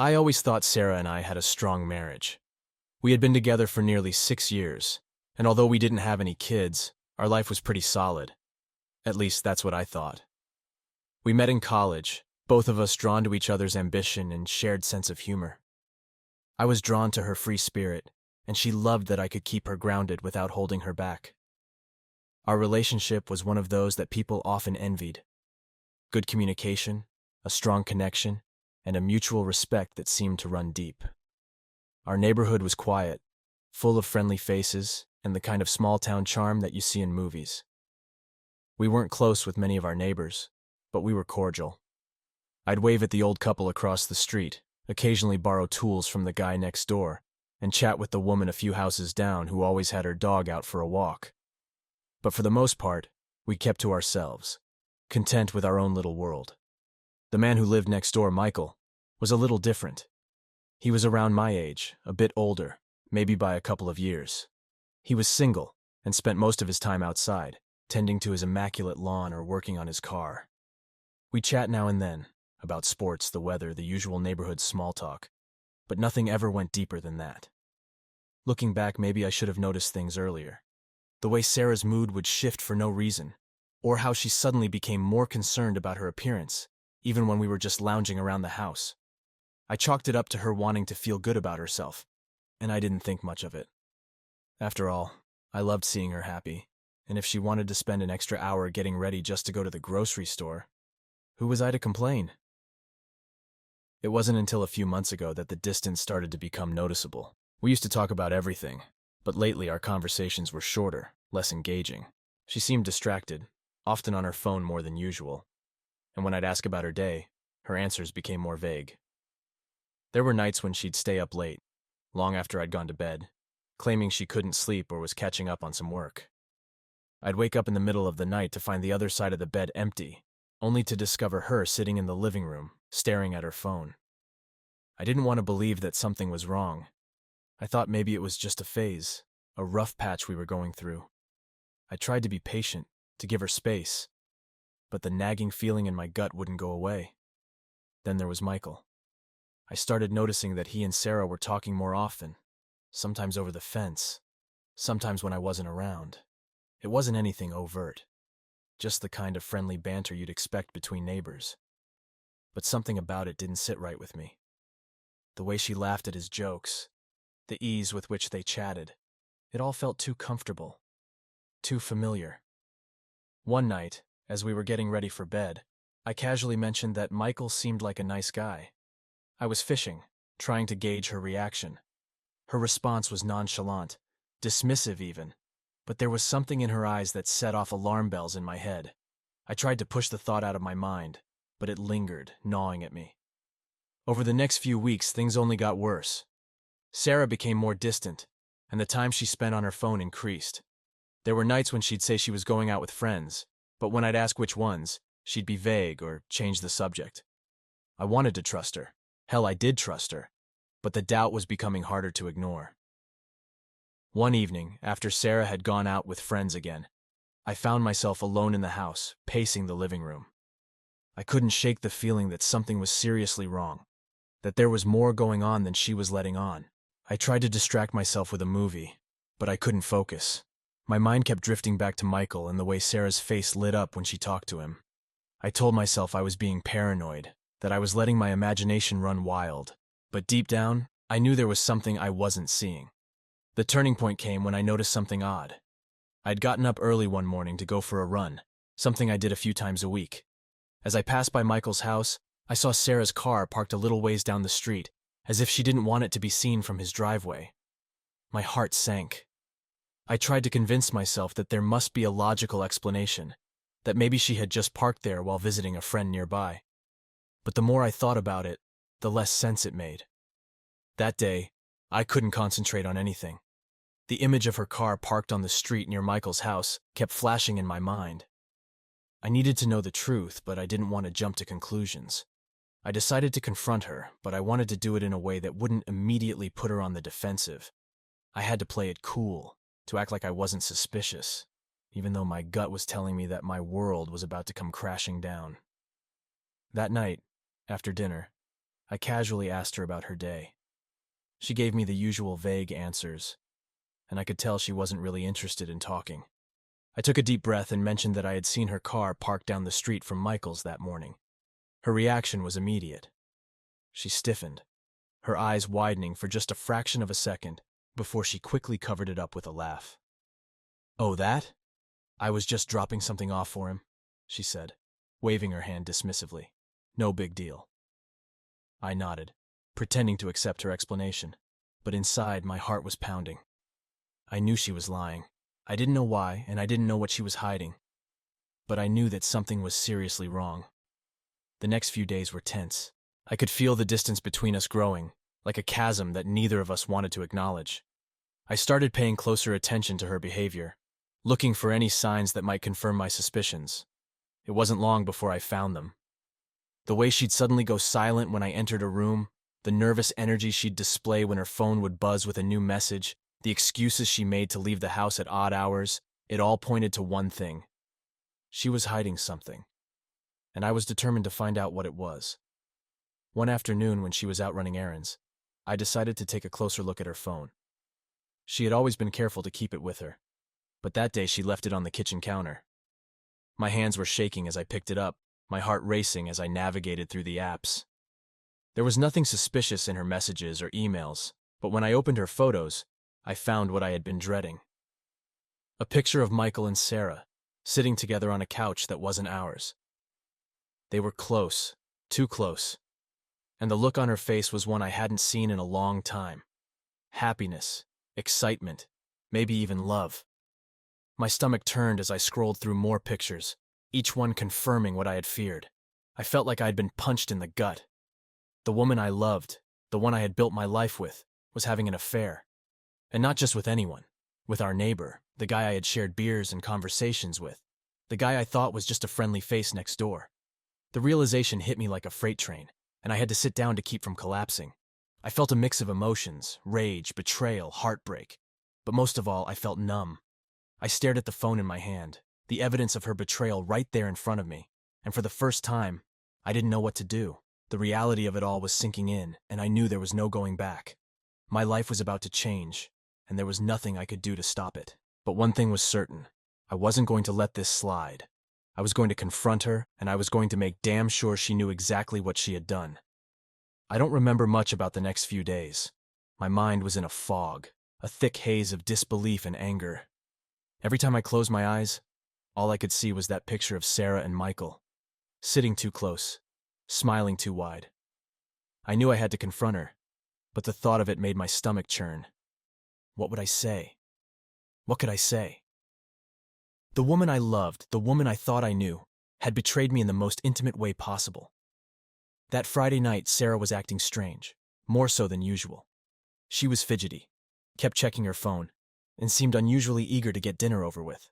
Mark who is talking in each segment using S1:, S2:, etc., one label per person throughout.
S1: I always thought Sarah and I had a strong marriage. We had been together for nearly 6 years, and although we didn't have any kids, our life was pretty solid. At least that's what I thought. We met in college, both of us drawn to each other's ambition and shared sense of humor. I was drawn to her free spirit, and she loved that I could keep her grounded without holding her back. Our relationship was one of those that people often envied. Good communication, a strong connection, and a mutual respect that seemed to run deep. Our neighborhood was quiet, full of friendly faces, and the kind of small-town charm that you see in movies. We weren't close with many of our neighbors, but we were cordial. I'd wave at the old couple across the street, occasionally borrow tools from the guy next door, and chat with the woman a few houses down who always had her dog out for a walk. But for the most part, we kept to ourselves, content with our own little world. The man who lived next door, Michael, was a little different. He was around my age, a bit older, maybe by a couple of years. He was single and spent most of his time outside, tending to his immaculate lawn or working on his car. We chat now and then, about sports, the weather, the usual neighborhood small talk, but nothing ever went deeper than that. Looking back, maybe I should have noticed things earlier. The way Sarah's mood would shift for no reason, or how she suddenly became more concerned about her appearance, even when we were just lounging around the house. I chalked it up to her wanting to feel good about herself, and I didn't think much of it. After all, I loved seeing her happy, and if she wanted to spend an extra hour getting ready just to go to the grocery store, who was I to complain? It wasn't until a few months ago that the distance started to become noticeable. We used to talk about everything, but lately our conversations were shorter, less engaging. She seemed distracted, often on her phone more than usual, and when I'd ask about her day, her answers became more vague. There were nights when she'd stay up late, long after I'd gone to bed, claiming she couldn't sleep or was catching up on some work. I'd wake up in the middle of the night to find the other side of the bed empty, only to discover her sitting in the living room, staring at her phone. I didn't want to believe that something was wrong. I thought maybe it was just a phase, a rough patch we were going through. I tried to be patient, to give her space, but the nagging feeling in my gut wouldn't go away. Then there was Michael. I started noticing that he and Sarah were talking more often, sometimes over the fence, sometimes when I wasn't around. It wasn't anything overt, just the kind of friendly banter you'd expect between neighbors. But something about it didn't sit right with me. The way she laughed at his jokes, the ease with which they chatted, it all felt too comfortable, too familiar. One night, as we were getting ready for bed, I casually mentioned that Michael seemed like a nice guy. I was fishing, trying to gauge her reaction. Her response was nonchalant, dismissive even, but there was something in her eyes that set off alarm bells in my head. I tried to push the thought out of my mind, but it lingered, gnawing at me. Over the next few weeks, things only got worse. Sarah became more distant, and the time she spent on her phone increased. There were nights when she'd say she was going out with friends, but when I'd ask which ones, she'd be vague or change the subject. I wanted to trust her. Hell, I did trust her, but the doubt was becoming harder to ignore. One evening, after Sarah had gone out with friends again, I found myself alone in the house, pacing the living room. I couldn't shake the feeling that something was seriously wrong, that there was more going on than she was letting on. I tried to distract myself with a movie, but I couldn't focus. My mind kept drifting back to Michael and the way Sarah's face lit up when she talked to him. I told myself I was being paranoid, that I was letting my imagination run wild, but deep down, I knew there was something I wasn't seeing. The turning point came when I noticed something odd. I'd gotten up early one morning to go for a run, something I did a few times a week. As I passed by Michael's house, I saw Sarah's car parked a little ways down the street, as if she didn't want it to be seen from his driveway. My heart sank. I tried to convince myself that there must be a logical explanation, that maybe she had just parked there while visiting a friend nearby. But the more I thought about it, the less sense it made. That day, I couldn't concentrate on anything. The image of her car parked on the street near Michael's house kept flashing in my mind. I needed to know the truth, but I didn't want to jump to conclusions. I decided to confront her, but I wanted to do it in a way that wouldn't immediately put her on the defensive. I had to play it cool, to act like I wasn't suspicious, even though my gut was telling me that my world was about to come crashing down. That night, after dinner, I casually asked her about her day. She gave me the usual vague answers, and I could tell she wasn't really interested in talking. I took a deep breath and mentioned that I had seen her car parked down the street from Michael's that morning. Her reaction was immediate. She stiffened, her eyes widening for just a fraction of a second before she quickly covered it up with a laugh. "Oh, that? I was just dropping something off for him," she said, waving her hand dismissively. "No big deal." I nodded, pretending to accept her explanation, but inside my heart was pounding. I knew she was lying. I didn't know why, and I didn't know what she was hiding. But I knew that something was seriously wrong. The next few days were tense. I could feel the distance between us growing, like a chasm that neither of us wanted to acknowledge. I started paying closer attention to her behavior, looking for any signs that might confirm my suspicions. It wasn't long before I found them. The way she'd suddenly go silent when I entered a room, the nervous energy she'd display when her phone would buzz with a new message, the excuses she made to leave the house at odd hours, it all pointed to one thing. She was hiding something, and I was determined to find out what it was. One afternoon when she was out running errands, I decided to take a closer look at her phone. She had always been careful to keep it with her, but that day she left it on the kitchen counter. My hands were shaking as I picked it up, my heart racing as I navigated through the apps. There was nothing suspicious in her messages or emails, but when I opened her photos, I found what I had been dreading. A picture of Michael and Sarah, sitting together on a couch that wasn't ours. They were close, too close, and the look on her face was one I hadn't seen in a long time. Happiness, excitement, maybe even love. My stomach turned as I scrolled through more pictures, each one confirming what I had feared. I felt like I had been punched in the gut. The woman I loved, the one I had built my life with, was having an affair. And not just with anyone, with our neighbor, the guy I had shared beers and conversations with, the guy I thought was just a friendly face next door. The realization hit me like a freight train, and I had to sit down to keep from collapsing. I felt a mix of emotions, rage, betrayal, heartbreak. But most of all, I felt numb. I stared at the phone in my hand, the evidence of her betrayal right there in front of me, and for the first time, I didn't know what to do. The reality of it all was sinking in, and I knew there was no going back. My life was about to change, and there was nothing I could do to stop it. But one thing was certain. I wasn't going to let this slide. I was going to confront her, and I was going to make damn sure she knew exactly what she had done. I don't remember much about the next few days. My mind was in a fog, a thick haze of disbelief and anger. Every time I closed my eyes, all I could see was that picture of Sarah and Michael, sitting too close, smiling too wide. I knew I had to confront her, but the thought of it made my stomach churn. What would I say? What could I say? The woman I loved, the woman I thought I knew, had betrayed me in the most intimate way possible. That Friday night, Sarah was acting strange, more so than usual. She was fidgety, kept checking her phone, and seemed unusually eager to get dinner over with.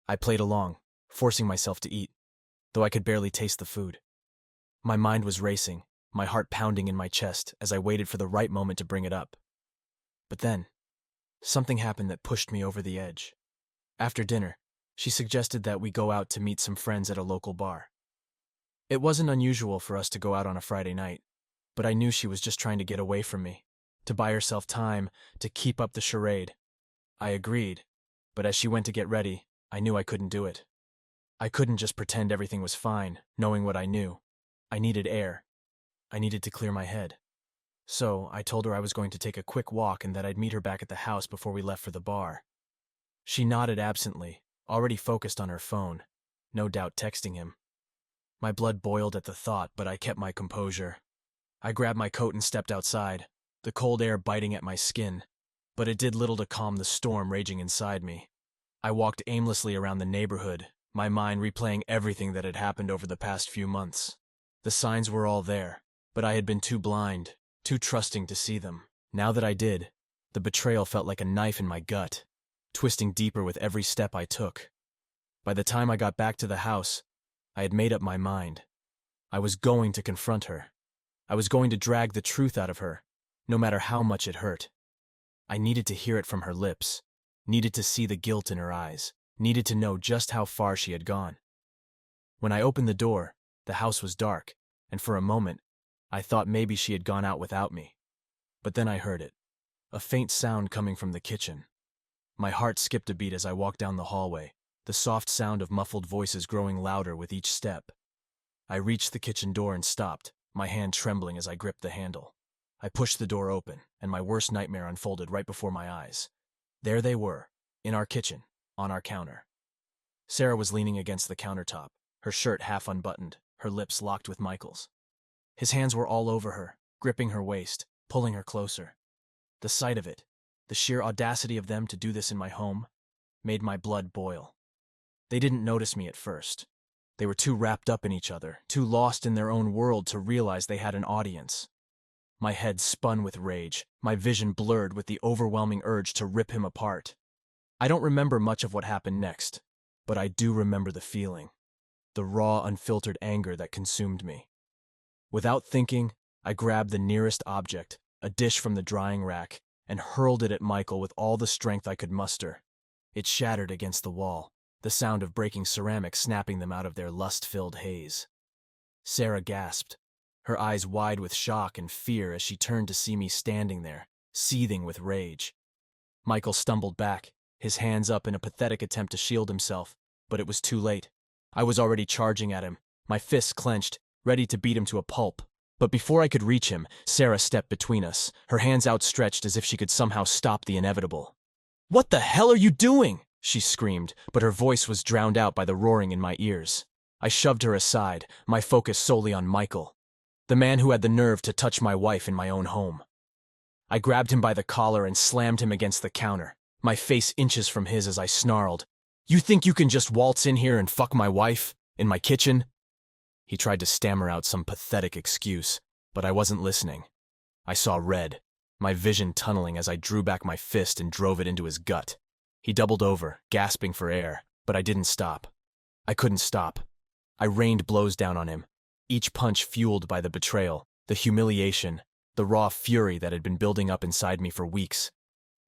S1: I played along, forcing myself to eat, though I could barely taste the food. My mind was racing, my heart pounding in my chest as I waited for the right moment to bring it up. But then, something happened that pushed me over the edge. After dinner, she suggested that we go out to meet some friends at a local bar. It wasn't unusual for us to go out on a Friday night, but I knew she was just trying to get away from me, to buy herself time, to keep up the charade. I agreed, but as she went to get ready, I knew I couldn't do it. I couldn't just pretend everything was fine, knowing what I knew. I needed air. I needed to clear my head. So I told her I was going to take a quick walk and that I'd meet her back at the house before we left for the bar. She nodded absently, already focused on her phone, no doubt texting him. My blood boiled at the thought, but I kept my composure. I grabbed my coat and stepped outside, the cold air biting at my skin, but it did little to calm the storm raging inside me. I walked aimlessly around the neighborhood, my mind replaying everything that had happened over the past few months. The signs were all there, but I had been too blind, too trusting to see them. Now that I did, the betrayal felt like a knife in my gut, twisting deeper with every step I took. By the time I got back to the house, I had made up my mind. I was going to confront her. I was going to drag the truth out of her, no matter how much it hurt. I needed to hear it from her lips, needed to see the guilt in her eyes, needed to know just how far she had gone. When I opened the door, the house was dark, and for a moment, I thought maybe she had gone out without me. But then I heard it. A faint sound coming from the kitchen. My heart skipped a beat as I walked down the hallway, the soft sound of muffled voices growing louder with each step. I reached the kitchen door and stopped, my hand trembling as I gripped the handle. I pushed the door open, and my worst nightmare unfolded right before my eyes. There they were, in our kitchen, on our counter. Sarah was leaning against the countertop, her shirt half unbuttoned, her lips locked with Michael's. His hands were all over her, gripping her waist, pulling her closer. The sight of it, the sheer audacity of them to do this in my home, made my blood boil. They didn't notice me at first. They were too wrapped up in each other, too lost in their own world to realize they had an audience. My head spun with rage, my vision blurred with the overwhelming urge to rip him apart. I don't remember much of what happened next, but I do remember the feeling, the raw, unfiltered anger that consumed me. Without thinking, I grabbed the nearest object, a dish from the drying rack, and hurled it at Michael with all the strength I could muster. It shattered against the wall, the sound of breaking ceramic snapping them out of their lust-filled haze. Sarah gasped, her eyes wide with shock and fear as she turned to see me standing there, seething with rage. Michael stumbled back, his hands up in a pathetic attempt to shield himself, but it was too late. I was already charging at him, my fists clenched, ready to beat him to a pulp. But before I could reach him, Sarah stepped between us, her hands outstretched as if she could somehow stop the inevitable. "What the hell are you doing?" she screamed, but her voice was drowned out by the roaring in my ears. I shoved her aside, my focus solely on Michael, the man who had the nerve to touch my wife in my own home. I grabbed him by the collar and slammed him against the counter, my face inches from his as I snarled, "You think you can just waltz in here and fuck my wife? In my kitchen?" He tried to stammer out some pathetic excuse, but I wasn't listening. I saw red, my vision tunneling as I drew back my fist and drove it into his gut. He doubled over, gasping for air, but I didn't stop. I couldn't stop. I rained blows down on him, each punch fueled by the betrayal, the humiliation, the raw fury that had been building up inside me for weeks.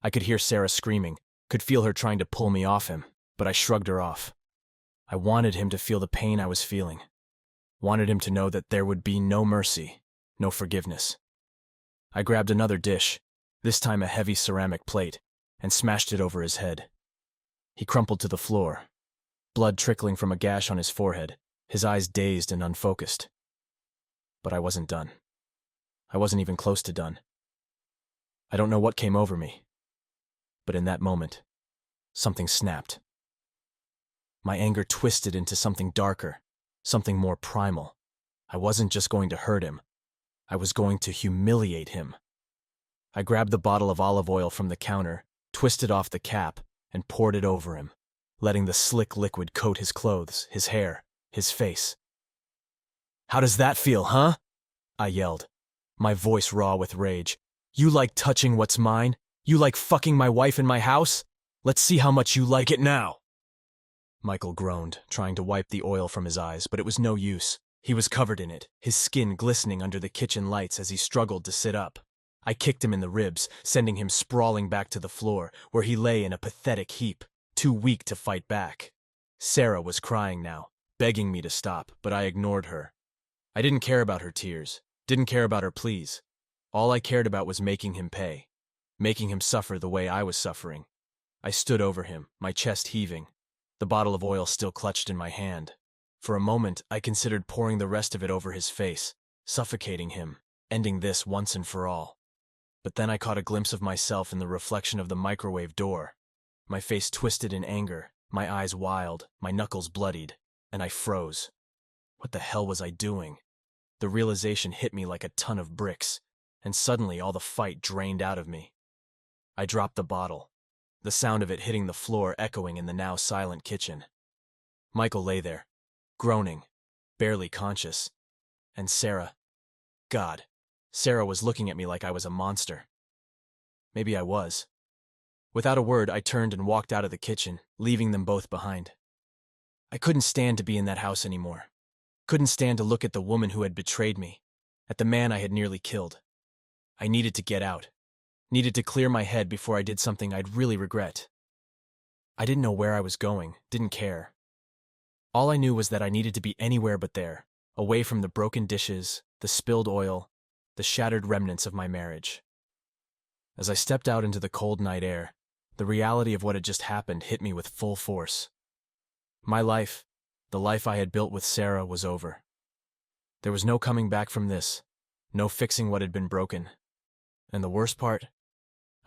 S1: I could hear Sarah screaming, could feel her trying to pull me off him, but I shrugged her off. I wanted him to feel the pain I was feeling. Wanted him to know that there would be no mercy, no forgiveness. I grabbed another dish, this time a heavy ceramic plate, and smashed it over his head. He crumpled to the floor, blood trickling from a gash on his forehead, his eyes dazed and unfocused. But I wasn't done. I wasn't even close to done. I don't know what came over me, but in that moment, something snapped. My anger twisted into something darker, something more primal. I wasn't just going to hurt him. I was going to humiliate him. I grabbed the bottle of olive oil from the counter, twisted off the cap, and poured it over him, letting the slick liquid coat his clothes, his hair, his face. "How does that feel, huh?" I yelled, my voice raw with rage. "You like touching what's mine? You like fucking my wife in my house? Let's see how much you like it now." Michael groaned, trying to wipe the oil from his eyes, but it was no use. He was covered in it, his skin glistening under the kitchen lights as he struggled to sit up. I kicked him in the ribs, sending him sprawling back to the floor, where he lay in a pathetic heap, too weak to fight back. Sarah was crying now, begging me to stop, but I ignored her. I didn't care about her tears, didn't care about her pleas. All I cared about was making him pay, making him suffer the way I was suffering. I stood over him, my chest heaving, the bottle of oil still clutched in my hand. For a moment, I considered pouring the rest of it over his face, suffocating him, ending this once and for all. But then I caught a glimpse of myself in the reflection of the microwave door. My face twisted in anger, my eyes wild, my knuckles bloodied, and I froze. What the hell was I doing? The realization hit me like a ton of bricks, and suddenly all the fight drained out of me. I dropped the bottle, the sound of it hitting the floor echoing in the now silent kitchen. Michael lay there, groaning, barely conscious, and Sarah. God, Sarah was looking at me like I was a monster. Maybe I was. Without a word, I turned and walked out of the kitchen, leaving them both behind. I couldn't stand to be in that house anymore. Couldn't stand to look at the woman who had betrayed me, at the man I had nearly killed. I needed to get out. Needed to clear my head before I did something I'd really regret. I didn't know where I was going, didn't care. All I knew was that I needed to be anywhere but there, away from the broken dishes, the spilled oil, the shattered remnants of my marriage. As I stepped out into the cold night air, the reality of what had just happened hit me with full force. My life, the life I had built with Sarah, was over. There was no coming back from this, no fixing what had been broken. And the worst part,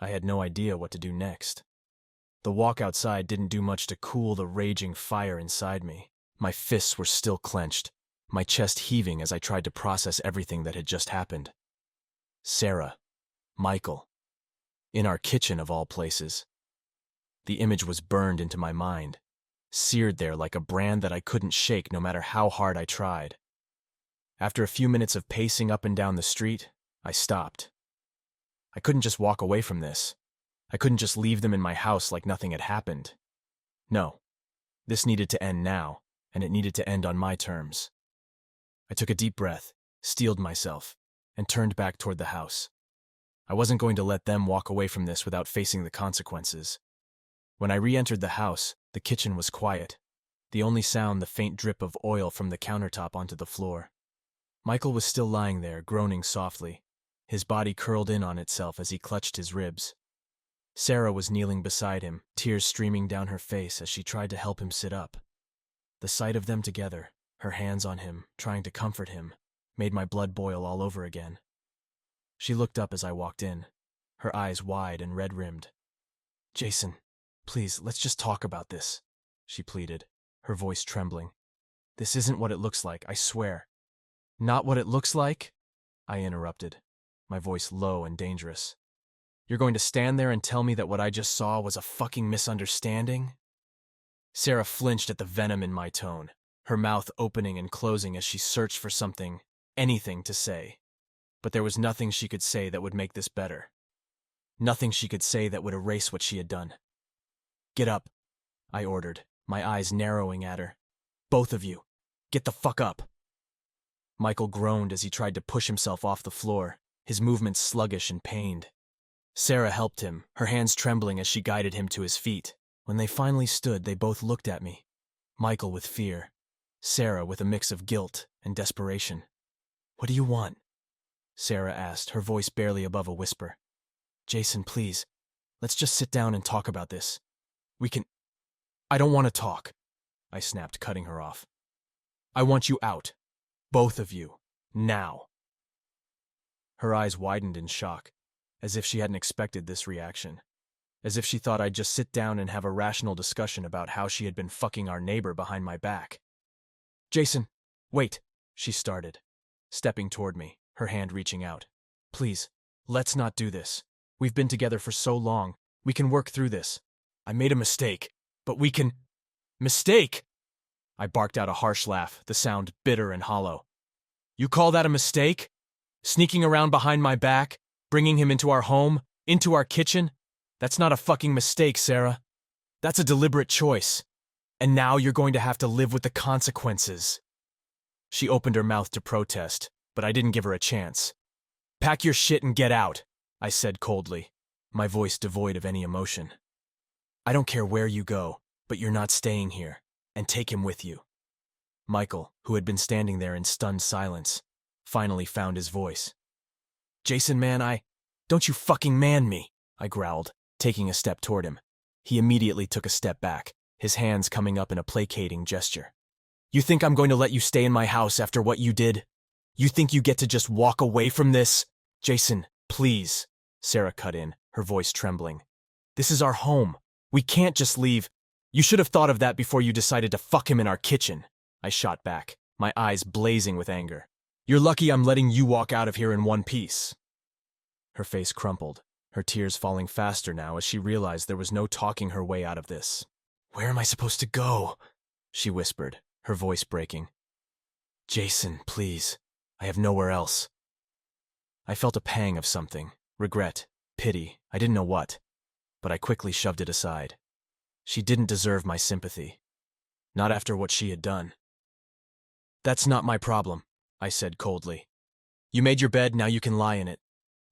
S1: I had no idea what to do next. The walk outside didn't do much to cool the raging fire inside me. My fists were still clenched, my chest heaving as I tried to process everything that had just happened. Sarah, Michael, in our kitchen of all places. The image was burned into my mind, seared there like a brand that I couldn't shake no matter how hard I tried. After a few minutes of pacing up and down the street, I stopped. I couldn't just walk away from this. I couldn't just leave them in my house like nothing had happened. No, this needed to end now, and it needed to end on my terms. I took a deep breath, steeled myself, and turned back toward the house. I wasn't going to let them walk away from this without facing the consequences. When I re-entered the house, the kitchen was quiet. The only sound the faint drip of oil from the countertop onto the floor. Michael was still lying there, groaning softly, his body curled in on itself as he clutched his ribs. Sarah was kneeling beside him, tears streaming down her face as she tried to help him sit up. The sight of them together, her hands on him, trying to comfort him, made my blood boil all over again. She looked up as I walked in, her eyes wide and red-rimmed. "Jason, please, let's just talk about this," she pleaded, her voice trembling. "This isn't what it looks like, I swear." "Not what it looks like?" I interrupted, my voice low and dangerous. "You're going to stand there and tell me that what I just saw was a fucking misunderstanding?" Sarah flinched at the venom in my tone, her mouth opening and closing as she searched for something, anything to say. But there was nothing she could say that would make this better. Nothing she could say that would erase what she had done. "Get up," I ordered, my eyes narrowing at her. "Both of you, get the fuck up." Michael groaned as he tried to push himself off the floor, his movements sluggish and pained. Sarah helped him, her hands trembling as she guided him to his feet. When they finally stood, they both looked at me, Michael with fear, Sarah with a mix of guilt and desperation. "What do you want?" Sarah asked, her voice barely above a whisper. "Jason, please, let's just sit down and talk about this. We can—" "I don't want to talk," I snapped, cutting her off. "I want you out. Both of you. Now." Her eyes widened in shock, as if she hadn't expected this reaction. As if she thought I'd just sit down and have a rational discussion about how she had been fucking our neighbor behind my back. "Jason, wait," she started, stepping toward me, her hand reaching out. "Please, let's not do this. We've been together for so long. We can work through this. I made a mistake, but we can—" "Mistake?" I barked out a harsh laugh, the sound bitter and hollow. "You call that a mistake? Sneaking around behind my back, bringing him into our home, into our kitchen? That's not a fucking mistake, Sarah. That's a deliberate choice. And now you're going to have to live with the consequences." She opened her mouth to protest, but I didn't give her a chance. "Pack your shit and get out," I said coldly, my voice devoid of any emotion. "I don't care where you go, but you're not staying here, and take him with you." Michael, who had been standing there in stunned silence, finally found his voice. "Jason, man, don't you fucking man me," I growled, taking a step toward him. He immediately took a step back, his hands coming up in a placating gesture. "You think I'm going to let you stay in my house after what you did? You think you get to just walk away from this?" "Jason, please," Sarah cut in, her voice trembling. "This is our home. We can't just leave." "You should have thought of that before you decided to fuck him in our kitchen," I shot back, my eyes blazing with anger. "You're lucky I'm letting you walk out of here in one piece." Her face crumpled, her tears falling faster now as she realized there was no talking her way out of this. "Where am I supposed to go?" she whispered, her voice breaking. "Jason, please. I have nowhere else." I felt a pang of something, regret, pity, I didn't know what, but I quickly shoved it aside. She didn't deserve my sympathy. Not after what she had done. "That's not my problem," I said coldly. "You made your bed, now you can lie in it.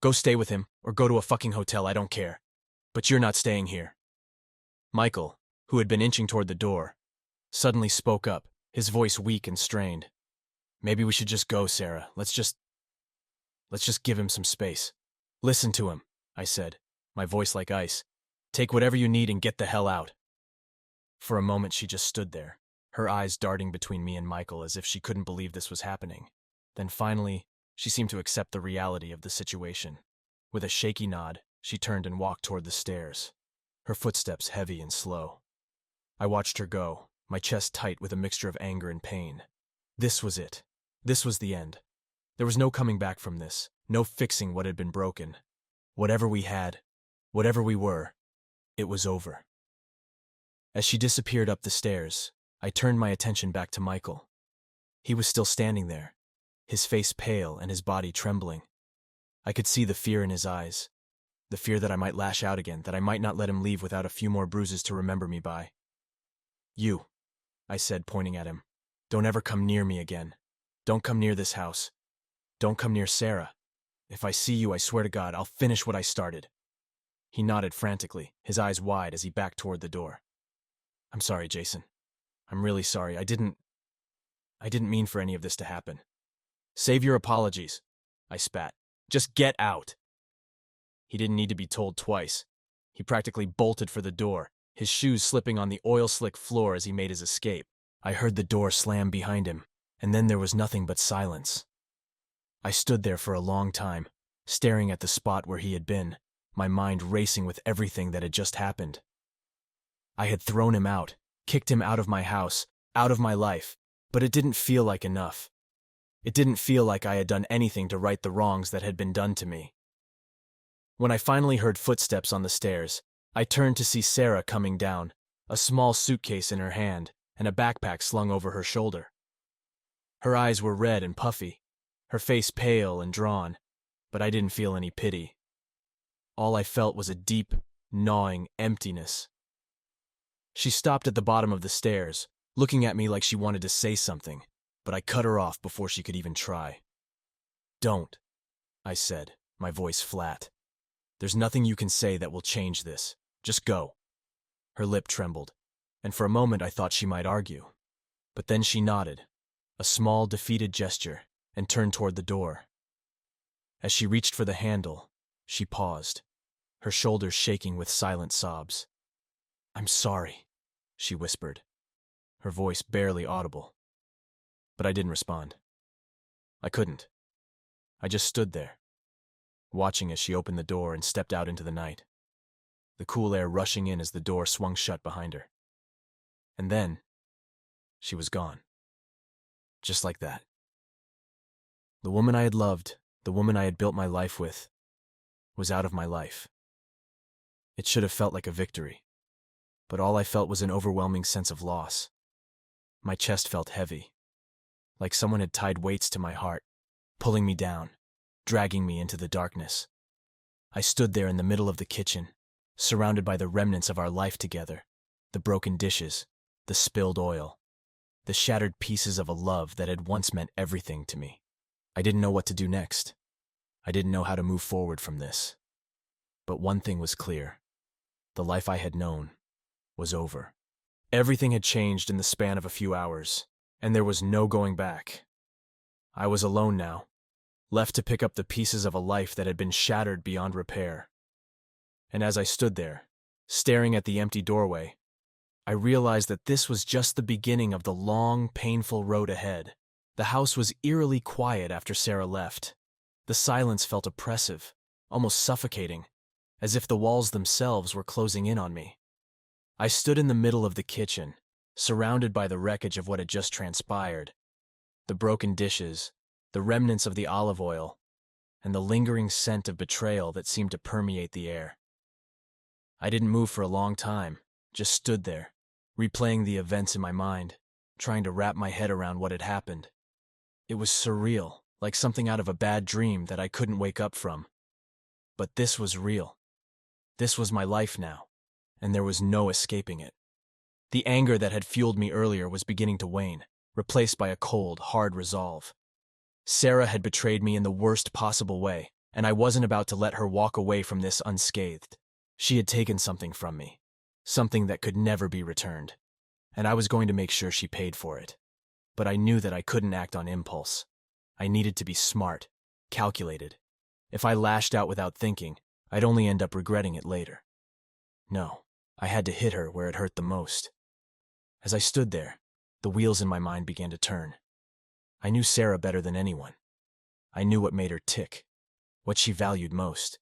S1: Go stay with him, or go to a fucking hotel, I don't care. But you're not staying here." Michael, who had been inching toward the door, suddenly spoke up, his voice weak and strained. "Maybe we should just go, Sarah. Let's just—" Let's just give him some space. Listen to him, I said, my voice like ice. Take whatever you need and get the hell out. For a moment, she just stood there, her eyes darting between me and Michael as if she couldn't believe this was happening. Then finally, she seemed to accept the reality of the situation. With a shaky nod, she turned and walked toward the stairs, her footsteps heavy and slow. I watched her go, my chest tight with a mixture of anger and pain. This was it. This was the end. There was no coming back from this, no fixing what had been broken. Whatever we had, whatever we were, it was over. As she disappeared up the stairs, I turned my attention back to Michael. He was still standing there, his face pale and his body trembling. I could see the fear in his eyes, the fear that I might lash out again, that I might not let him leave without a few more bruises to remember me by. You, I said, pointing at him, don't ever come near me again. Don't come near this house. Don't come near Sarah. If I see you, I swear to God, I'll finish what I started. He nodded frantically, his eyes wide as he backed toward the door. I'm sorry, Jason. I'm really sorry. I didn't mean for any of this to happen. Save your apologies, I spat. Just get out. He didn't need to be told twice. He practically bolted for the door, his shoes slipping on the oil-slick floor as he made his escape. I heard the door slam behind him, and then there was nothing but silence. I stood there for a long time, staring at the spot where he had been, my mind racing with everything that had just happened. I had thrown him out, kicked him out of my house, out of my life, but it didn't feel like enough. It didn't feel like I had done anything to right the wrongs that had been done to me. When I finally heard footsteps on the stairs, I turned to see Sarah coming down, a small suitcase in her hand and a backpack slung over her shoulder. Her eyes were red and puffy, her face pale and drawn, but I didn't feel any pity. All I felt was a deep, gnawing emptiness. She stopped at the bottom of the stairs, looking at me like she wanted to say something, but I cut her off before she could even try. Don't, I said, my voice flat. There's nothing you can say that will change this. Just go. Her lip trembled, and for a moment I thought she might argue. But then she nodded, a small, defeated gesture, and turned toward the door. As she reached for the handle, she paused, her shoulders shaking with silent sobs. I'm sorry, she whispered, her voice barely audible. But I didn't respond. I couldn't. I just stood there, watching as she opened the door and stepped out into the night, the cool air rushing in as the door swung shut behind her. And then, she was gone. Just like that. The woman I had loved, the woman I had built my life with, was out of my life. It should have felt like a victory, but all I felt was an overwhelming sense of loss. My chest felt heavy, like someone had tied weights to my heart, pulling me down, dragging me into the darkness. I stood there in the middle of the kitchen, surrounded by the remnants of our life together, the broken dishes, the spilled oil, the shattered pieces of a love that had once meant everything to me. I didn't know what to do next. I didn't know how to move forward from this. But one thing was clear. The life I had known was over. Everything had changed in the span of a few hours, and there was no going back. I was alone now, left to pick up the pieces of a life that had been shattered beyond repair. And as I stood there, staring at the empty doorway, I realized that this was just the beginning of the long, painful road ahead. The house was eerily quiet after Sarah left. The silence felt oppressive, almost suffocating, as if the walls themselves were closing in on me. I stood in the middle of the kitchen, surrounded by the wreckage of what had just transpired. The broken dishes, the remnants of the olive oil, and the lingering scent of betrayal that seemed to permeate the air. I didn't move for a long time, just stood there, replaying the events in my mind, trying to wrap my head around what had happened. It was surreal, like something out of a bad dream that I couldn't wake up from. But this was real. This was my life now, and there was no escaping it. The anger that had fueled me earlier was beginning to wane, replaced by a cold, hard resolve. Sarah had betrayed me in the worst possible way, and I wasn't about to let her walk away from this unscathed. She had taken something from me, something that could never be returned, and I was going to make sure she paid for it. But I knew that I couldn't act on impulse. I needed to be smart, calculated. If I lashed out without thinking, I'd only end up regretting it later. No, I had to hit her where it hurt the most. As I stood there, the wheels in my mind began to turn. I knew Sarah better than anyone. I knew what made her tick, what she valued most.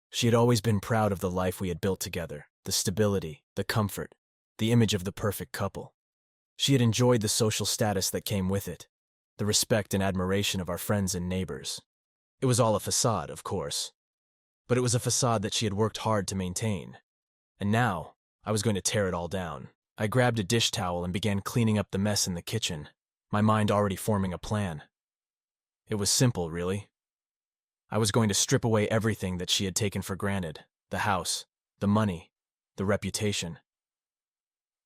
S1: She had always been proud of the life we had built together, the stability, the comfort, the image of the perfect couple. She had enjoyed the social status that came with it, the respect and admiration of our friends and neighbors. It was all a facade, of course, but it was a facade that she had worked hard to maintain. And now, I was going to tear it all down. I grabbed a dish towel and began cleaning up the mess in the kitchen, my mind already forming a plan. It was simple, really. I was going to strip away everything that she had taken for granted, the house, the money, the reputation.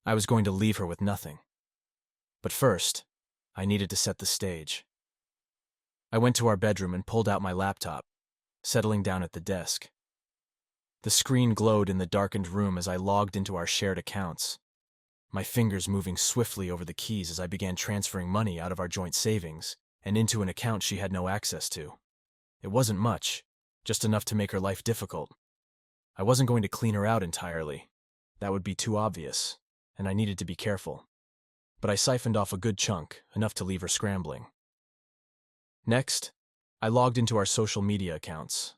S1: I was going to leave her with nothing. But first, I needed to set the stage. I went to our bedroom and pulled out my laptop, settling down at the desk. The screen glowed in the darkened room as I logged into our shared accounts, my fingers moving swiftly over the keys as I began transferring money out of our joint savings and into an account she had no access to. It wasn't much, just enough to make her life difficult. I wasn't going to clean her out entirely. That would be too obvious, and I needed to be careful. But I siphoned off a good chunk, enough to leave her scrambling. Next, I logged into our social media accounts.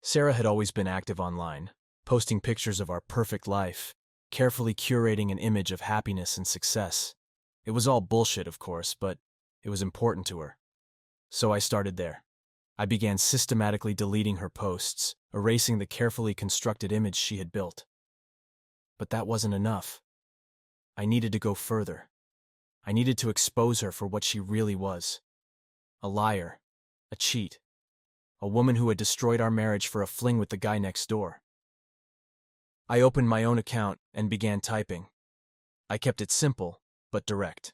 S1: Sarah had always been active online, posting pictures of our perfect life, carefully curating an image of happiness and success. It was all bullshit, of course, but it was important to her. So I started there. I began systematically deleting her posts, erasing the carefully constructed image she had built. But that wasn't enough. I needed to go further. I needed to expose her for what she really was. A liar, a cheat, a woman who had destroyed our marriage for a fling with the guy next door. I opened my own account and began typing. I kept it simple, but direct.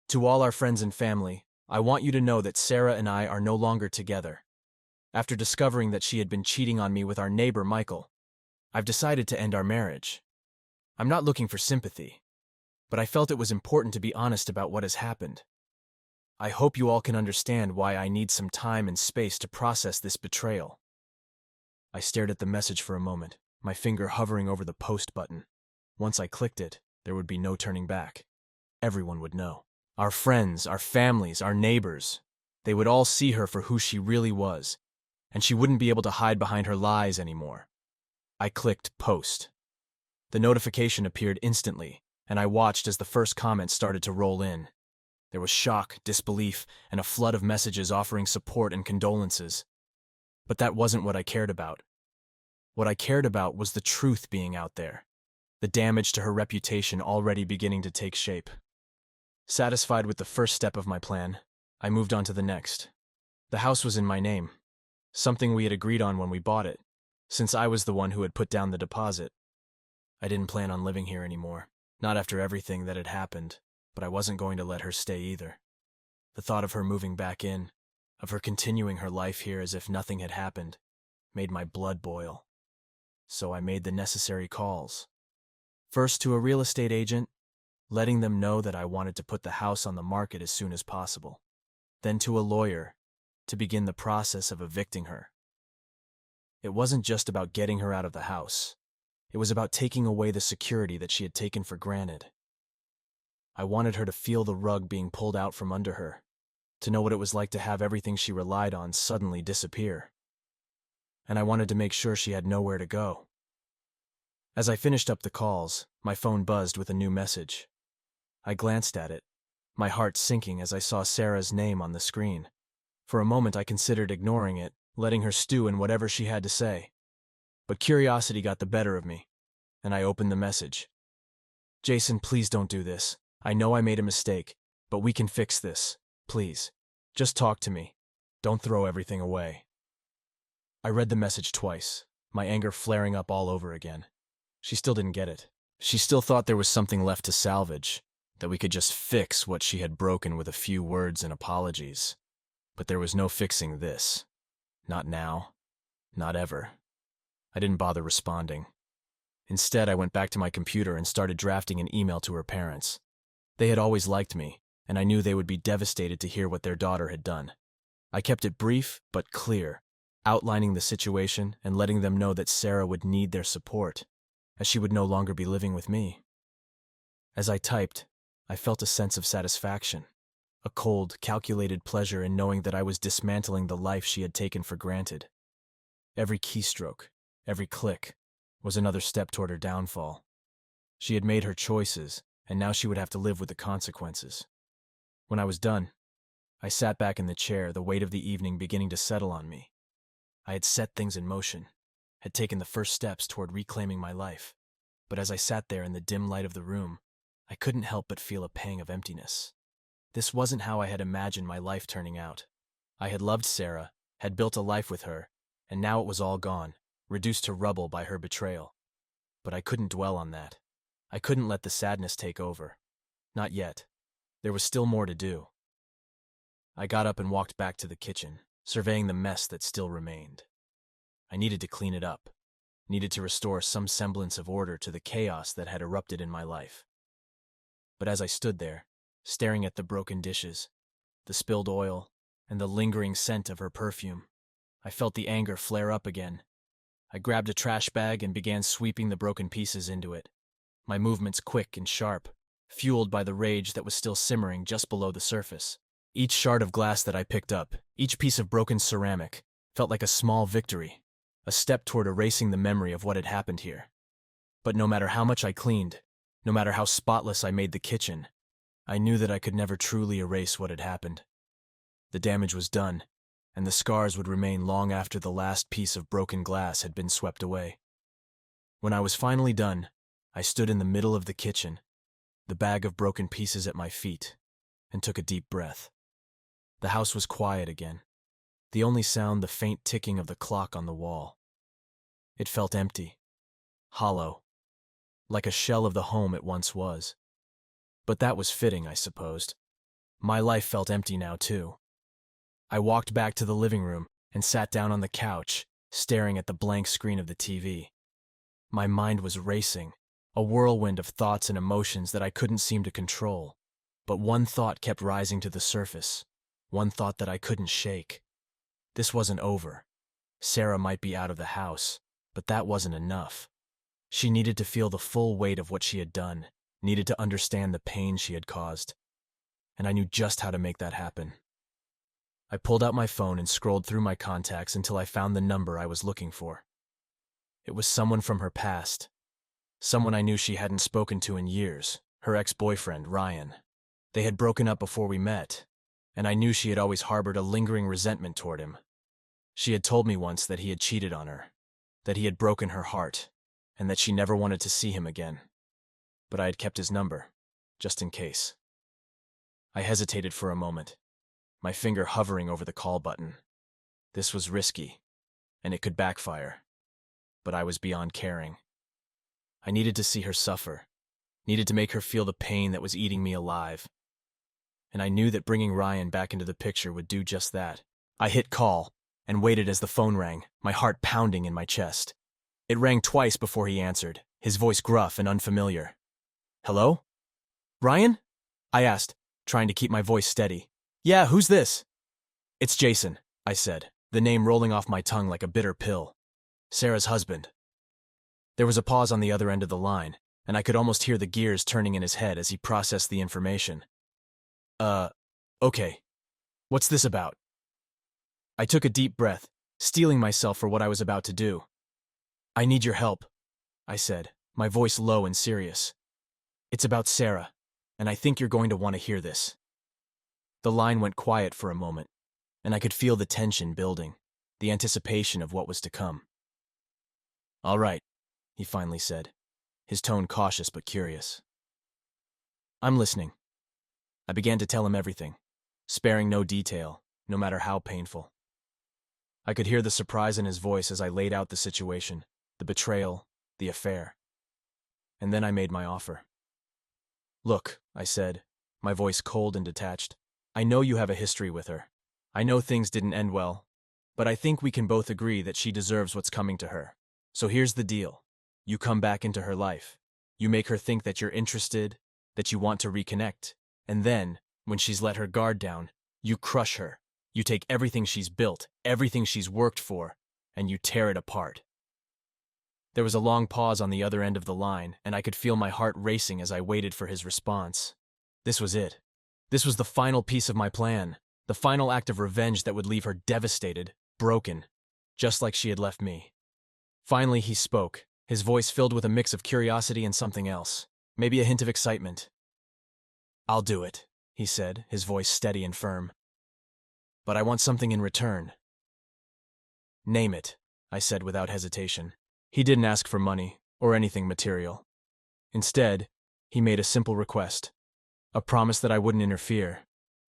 S1: To all our friends and family, I want you to know that Sarah and I are no longer together. After discovering that she had been cheating on me with our neighbor Michael, I've decided to end our marriage. I'm not looking for sympathy, but I felt it was important to be honest about what has happened. I hope you all can understand why I need some time and space to process this betrayal. I stared at the message for a moment, my finger hovering over the post button. Once I clicked it, there would be no turning back. Everyone would know. Our friends, our families, our neighbors. They would all see her for who she really was, and she wouldn't be able to hide behind her lies anymore. I clicked post. The notification appeared instantly, and I watched as the first comments started to roll in. There was shock, disbelief, and a flood of messages offering support and condolences. But that wasn't what I cared about. What I cared about was the truth being out there, the damage to her reputation already beginning to take shape. Satisfied with the first step of my plan, I moved on to the next. The house was in my name, something we had agreed on when we bought it, since I was the one who had put down the deposit. I didn't plan on living here anymore, not after everything that had happened, but I wasn't going to let her stay either. The thought of her moving back in, of her continuing her life here as if nothing had happened, made my blood boil. So I made the necessary calls. First to a real estate agent, letting them know that I wanted to put the house on the market as soon as possible. Then to a lawyer, to begin the process of evicting her. It wasn't just about getting her out of the house. It was about taking away the security that she had taken for granted. I wanted her to feel the rug being pulled out from under her, to know what it was like to have everything she relied on suddenly disappear. And I wanted to make sure she had nowhere to go. As I finished up the calls, my phone buzzed with a new message. I glanced at it, my heart sinking as I saw Sarah's name on the screen. For a moment I considered ignoring it, letting her stew in whatever she had to say. But curiosity got the better of me, and I opened the message. "Jason, please don't do this. I know I made a mistake, but we can fix this. Please, just talk to me. Don't throw everything away." I read the message twice, my anger flaring up all over again. She still didn't get it. She still thought there was something left to salvage, that we could just fix what she had broken with a few words and apologies. But there was no fixing this. Not now. Not ever. I didn't bother responding. Instead, I went back to my computer and started drafting an email to her parents. They had always liked me, and I knew they would be devastated to hear what their daughter had done. I kept it brief but clear, outlining the situation and letting them know that Sarah would need their support, as she would no longer be living with me. As I typed, I felt a sense of satisfaction, a cold, calculated pleasure in knowing that I was dismantling the life she had taken for granted. Every keystroke, every click, was another step toward her downfall. She had made her choices, and now she would have to live with the consequences. When I was done, I sat back in the chair, the weight of the evening beginning to settle on me. I had set things in motion, had taken the first steps toward reclaiming my life, but as I sat there in the dim light of the room, I couldn't help but feel a pang of emptiness. This wasn't how I had imagined my life turning out. I had loved Sarah, had built a life with her, and now it was all gone, reduced to rubble by her betrayal. But I couldn't dwell on that. I couldn't let the sadness take over. Not yet. There was still more to do. I got up and walked back to the kitchen, surveying the mess that still remained. I needed to clean it up, needed to restore some semblance of order to the chaos that had erupted in my life. But as I stood there, staring at the broken dishes, the spilled oil, and the lingering scent of her perfume, I felt the anger flare up again. I grabbed a trash bag and began sweeping the broken pieces into it, my movements quick and sharp, fueled by the rage that was still simmering just below the surface. Each shard of glass that I picked up, each piece of broken ceramic, felt like a small victory, a step toward erasing the memory of what had happened here. But no matter how much I cleaned, no matter how spotless I made the kitchen, I knew that I could never truly erase what had happened. The damage was done, and the scars would remain long after the last piece of broken glass had been swept away. When I was finally done, I stood in the middle of the kitchen, the bag of broken pieces at my feet, and took a deep breath. The house was quiet again, the only sound the faint ticking of the clock on the wall. It felt empty, hollow, like a shell of the home it once was. But that was fitting, I supposed. My life felt empty now, too. I walked back to the living room and sat down on the couch, staring at the blank screen of the TV. My mind was racing, a whirlwind of thoughts and emotions that I couldn't seem to control. But one thought kept rising to the surface, one thought that I couldn't shake. This wasn't over. Sarah might be out of the house, but that wasn't enough. She needed to feel the full weight of what she had done, needed to understand the pain she had caused. And I knew just how to make that happen. I pulled out my phone and scrolled through my contacts until I found the number I was looking for. It was someone from her past, someone I knew she hadn't spoken to in years, her ex-boyfriend, Ryan. They had broken up before we met, and I knew she had always harbored a lingering resentment toward him. She had told me once that he had cheated on her, that he had broken her heart, and that she never wanted to see him again. But I had kept his number, just in case. I hesitated for a moment, my finger hovering over the call button. This was risky, and it could backfire, but I was beyond caring. I needed to see her suffer, needed to make her feel the pain that was eating me alive. And I knew that bringing Ryan back into the picture would do just that. I hit call and waited as the phone rang, my heart pounding in my chest. It rang twice before he answered, his voice gruff and unfamiliar. "Hello? Ryan?" I asked, trying to keep my voice steady. "Yeah, who's this?" "It's Jason," I said, the name rolling off my tongue like a bitter pill. "Sarah's husband." There was a pause on the other end of the line, and I could almost hear the gears turning in his head as he processed the information. Okay. What's this about?" I took a deep breath, steeling myself for what I was about to do. "I need your help," I said, my voice low and serious. "It's about Sarah, and I think you're going to want to hear this." The line went quiet for a moment, and I could feel the tension building, the anticipation of what was to come. "All right," he finally said, his tone cautious but curious. "I'm listening." I began to tell him everything, sparing no detail, no matter how painful. I could hear the surprise in his voice as I laid out the situation, the betrayal, the affair. And then I made my offer. "Look," I said, my voice cold and detached, "I know you have a history with her. I know things didn't end well, but I think we can both agree that she deserves what's coming to her. So here's the deal. You come back into her life. You make her think that you're interested, that you want to reconnect. And then, when she's let her guard down, you crush her. You take everything she's built, everything she's worked for, and you tear it apart. There was a long pause on the other end of the line, and I could feel my heart racing as I waited for his response. This was it. This was the final piece of my plan, the final act of revenge that would leave her devastated, broken, just like she had left me. Finally, he spoke, his voice filled with a mix of curiosity and something else, maybe a hint of excitement. "I'll do it," he said, his voice steady and firm. "But I want something in return." "Name it," I said without hesitation. He didn't ask for money or anything material. Instead, he made a simple request, a promise that I wouldn't interfere,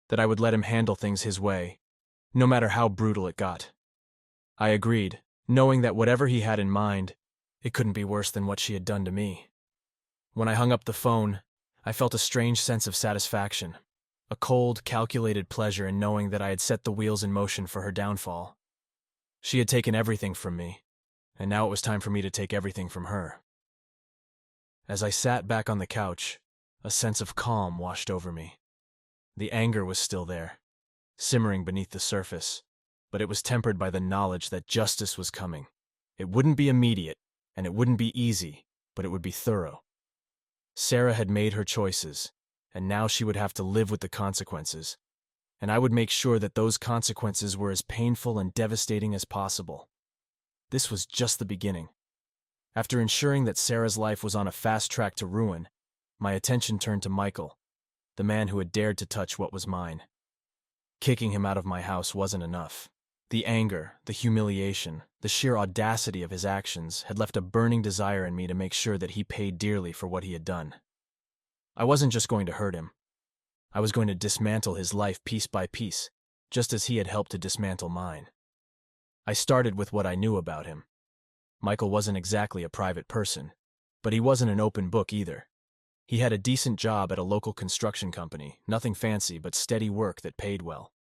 S1: that I would let him handle things his way, no matter how brutal it got. I agreed, knowing that whatever he had in mind, it couldn't be worse than what she had done to me. When I hung up the phone, I felt a strange sense of satisfaction, a cold, calculated pleasure in knowing that I had set the wheels in motion for her downfall. She had taken everything from me, and now it was time for me to take everything from her. As I sat back on the couch, a sense of calm washed over me. The anger was still there, simmering beneath the surface, but it was tempered by the knowledge that justice was coming. It wouldn't be immediate, and it wouldn't be easy, but it would be thorough. Sarah had made her choices, and now she would have to live with the consequences, and I would make sure that those consequences were as painful and devastating as possible. This was just the beginning. After ensuring that Sarah's life was on a fast track to ruin, my attention turned to Michael, the man who had dared to touch what was mine. Kicking him out of my house wasn't enough. The anger, the humiliation, the sheer audacity of his actions had left a burning desire in me to make sure that he paid dearly for what he had done. I wasn't just going to hurt him. I was going to dismantle his life piece by piece, just as he had helped to dismantle mine. I started with what I knew about him. Michael wasn't exactly a private person, but he wasn't an open book either. He had a decent job at a local construction company, nothing fancy but steady work that paid well.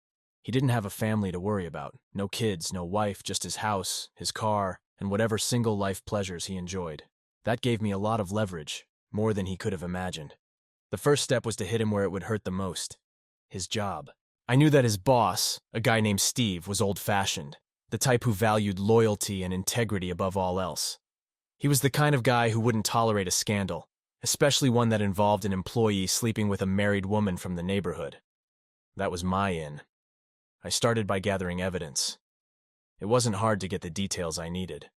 S1: He didn't have a family to worry about, no kids, no wife, just his house, his car, and whatever single life pleasures he enjoyed. That gave me a lot of leverage, more than he could have imagined. The first step was to hit him where it would hurt the most, his job. I knew that his boss, a guy named Steve, was old-fashioned, the type who valued loyalty and integrity above all else. He was the kind of guy who wouldn't tolerate a scandal, especially one that involved an employee sleeping with a married woman from the neighborhood. That was my in. I started by gathering evidence. It wasn't hard to get the details I needed.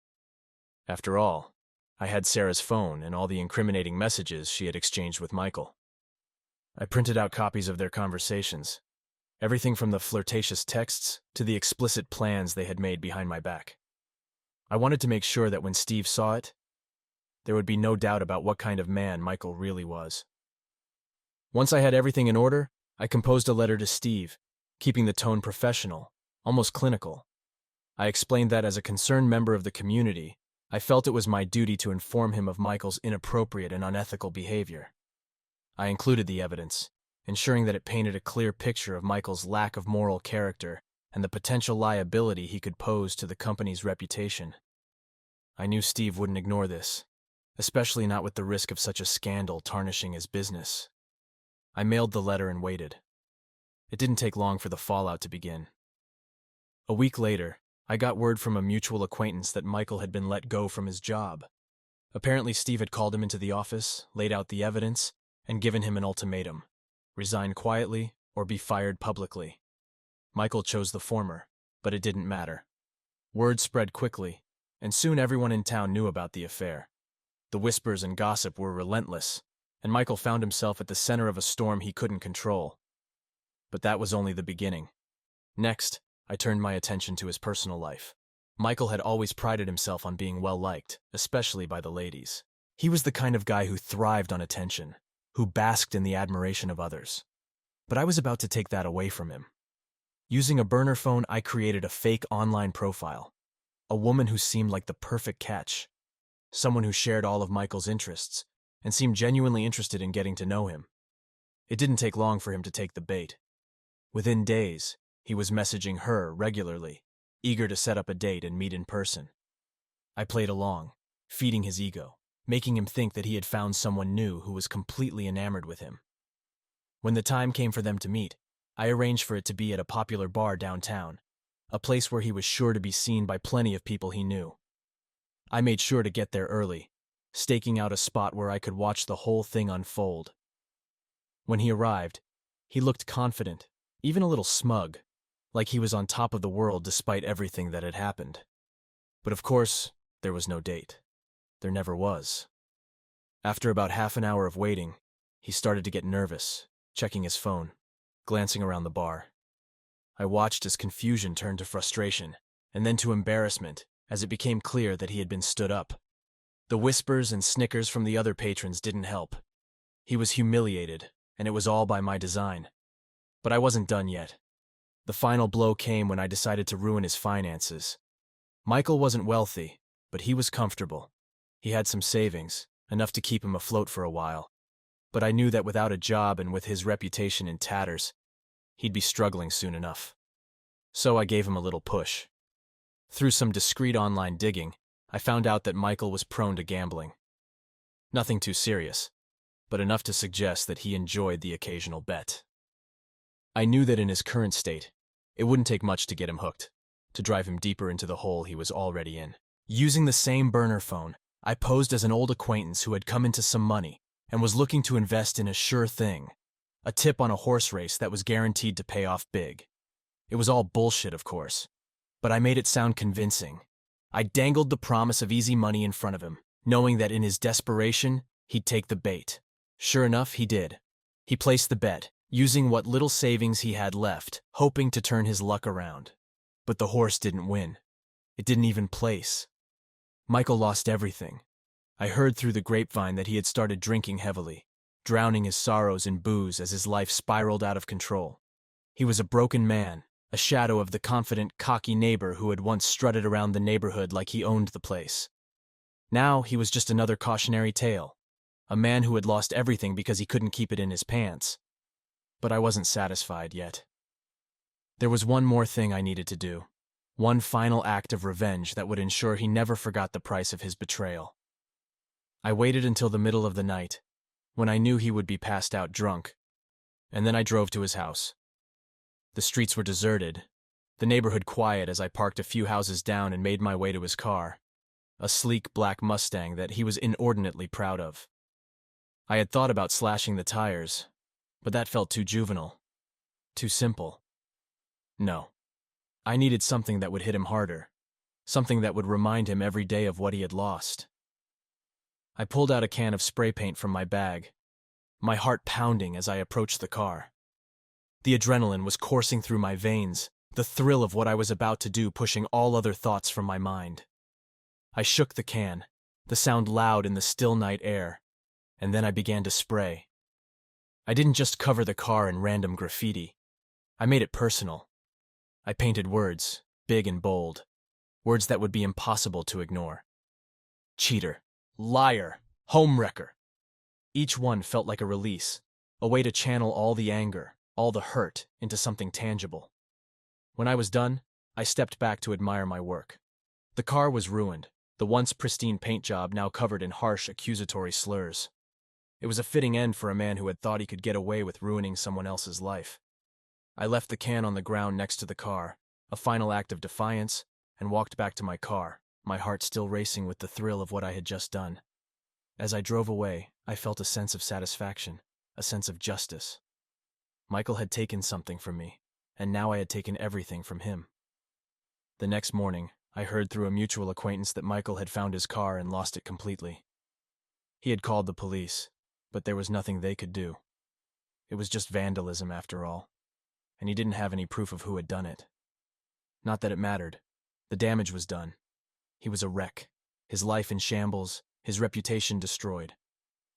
S1: After all, I had Sarah's phone and all the incriminating messages she had exchanged with Michael. I printed out copies of their conversations, everything from the flirtatious texts to the explicit plans they had made behind my back. I wanted to make sure that when Steve saw it, there would be no doubt about what kind of man Michael really was. Once I had everything in order, I composed a letter to Steve, keeping the tone professional, almost clinical. I explained that as a concerned member of the community, I felt it was my duty to inform him of Michael's inappropriate and unethical behavior. I included the evidence, ensuring that it painted a clear picture of Michael's lack of moral character and the potential liability he could pose to the company's reputation. I knew Steve wouldn't ignore this, especially not with the risk of such a scandal tarnishing his business. I mailed the letter and waited. It didn't take long for the fallout to begin. A week later, I got word from a mutual acquaintance that Michael had been let go from his job. Apparently, Steve had called him into the office, laid out the evidence, and given him an ultimatum: resign quietly or be fired publicly. Michael chose the former, but it didn't matter. Word spread quickly, and soon everyone in town knew about the affair. The whispers and gossip were relentless, and Michael found himself at the center of a storm he couldn't control. But that was only the beginning. Next, I turned my attention to his personal life. Michael had always prided himself on being well-liked, especially by the ladies. He was the kind of guy who thrived on attention, who basked in the admiration of others. But I was about to take that away from him. Using a burner phone, I created a fake online profile, a woman who seemed like the perfect catch, someone who shared all of Michael's interests and seemed genuinely interested in getting to know him. It didn't take long for him to take the bait. Within days, he was messaging her regularly, eager to set up a date and meet in person. I played along, feeding his ego, making him think that he had found someone new who was completely enamored with him. When the time came for them to meet, I arranged for it to be at a popular bar downtown, a place where he was sure to be seen by plenty of people he knew. I made sure to get there early, staking out a spot where I could watch the whole thing unfold. When he arrived, he looked confident, even a little smug, like he was on top of the world despite everything that had happened. But of course, there was no date. There never was. After about half an hour of waiting, he started to get nervous, checking his phone, glancing around the bar. I watched as confusion turned to frustration, and then to embarrassment, as it became clear that he had been stood up. The whispers and snickers from the other patrons didn't help. He was humiliated, and it was all by my design. But I wasn't done yet. The final blow came when I decided to ruin his finances. Michael wasn't wealthy, but he was comfortable. He had some savings, enough to keep him afloat for a while. But I knew that without a job and with his reputation in tatters, he'd be struggling soon enough. So I gave him a little push. Through some discreet online digging, I found out that Michael was prone to gambling. Nothing too serious, but enough to suggest that he enjoyed the occasional bet. I knew that in his current state, it wouldn't take much to get him hooked, to drive him deeper into the hole he was already in. Using the same burner phone, I posed as an old acquaintance who had come into some money and was looking to invest in a sure thing, a tip on a horse race that was guaranteed to pay off big. It was all bullshit, of course, but I made it sound convincing. I dangled the promise of easy money in front of him, knowing that in his desperation, he'd take the bait. Sure enough, he did. He placed the bet, using what little savings he had left, hoping to turn his luck around. But the horse didn't win. It didn't even place. Michael lost everything. I heard through the grapevine that he had started drinking heavily, drowning his sorrows in booze as his life spiraled out of control. He was a broken man, a shadow of the confident, cocky neighbor who had once strutted around the neighborhood like he owned the place. Now he was just another cautionary tale, a man who had lost everything because he couldn't keep it in his pants. But I wasn't satisfied yet. There was one more thing I needed to do, one final act of revenge that would ensure he never forgot the price of his betrayal. I waited until the middle of the night, when I knew he would be passed out drunk, and then I drove to his house. The streets were deserted, the neighborhood quiet as I parked a few houses down and made my way to his car, a sleek black Mustang that he was inordinately proud of. I had thought about slashing the tires, but that felt too juvenile, too simple. No. I needed something that would hit him harder, something that would remind him every day of what he had lost. I pulled out a can of spray paint from my bag, my heart pounding as I approached the car. The adrenaline was coursing through my veins, the thrill of what I was about to do pushing all other thoughts from my mind. I shook the can, the sound loud in the still night air, and then I began to spray. I didn't just cover the car in random graffiti. I made it personal. I painted words, big and bold, words that would be impossible to ignore. Cheater, liar, homewrecker. Each one felt like a release, a way to channel all the anger, all the hurt, into something tangible. When I was done, I stepped back to admire my work. The car was ruined, the once pristine paint job now covered in harsh accusatory slurs. It was a fitting end for a man who had thought he could get away with ruining someone else's life. I left the can on the ground next to the car, a final act of defiance, and walked back to my car, my heart still racing with the thrill of what I had just done. As I drove away, I felt a sense of satisfaction, a sense of justice. Michael had taken something from me, and now I had taken everything from him. The next morning, I heard through a mutual acquaintance that Michael had found his car and lost it completely. He had called the police, but there was nothing they could do. It was just vandalism after all, and he didn't have any proof of who had done it. Not that it mattered. The damage was done. He was a wreck, his life in shambles, his reputation destroyed.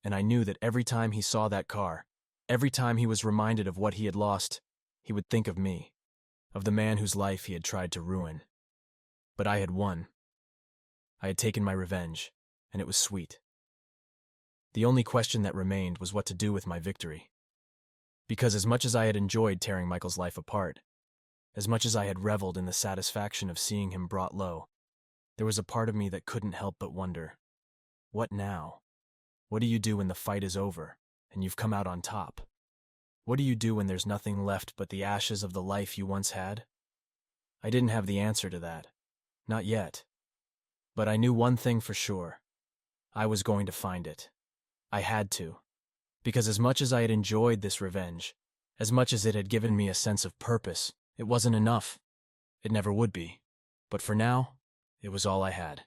S1: And I knew that every time he saw that car, every time he was reminded of what he had lost, he would think of me, of the man whose life he had tried to ruin. But I had won. I had taken my revenge, and it was sweet. The only question that remained was what to do with my victory. Because as much as I had enjoyed tearing Michael's life apart, as much as I had reveled in the satisfaction of seeing him brought low, there was a part of me that couldn't help but wonder, what now? What do you do when the fight is over, and you've come out on top? What do you do when there's nothing left but the ashes of the life you once had? I didn't have the answer to that. Not yet. But I knew one thing for sure. I was going to find it. I had to. Because as much as I had enjoyed this revenge, as much as it had given me a sense of purpose, it wasn't enough. It never would be. But for now, it was all I had.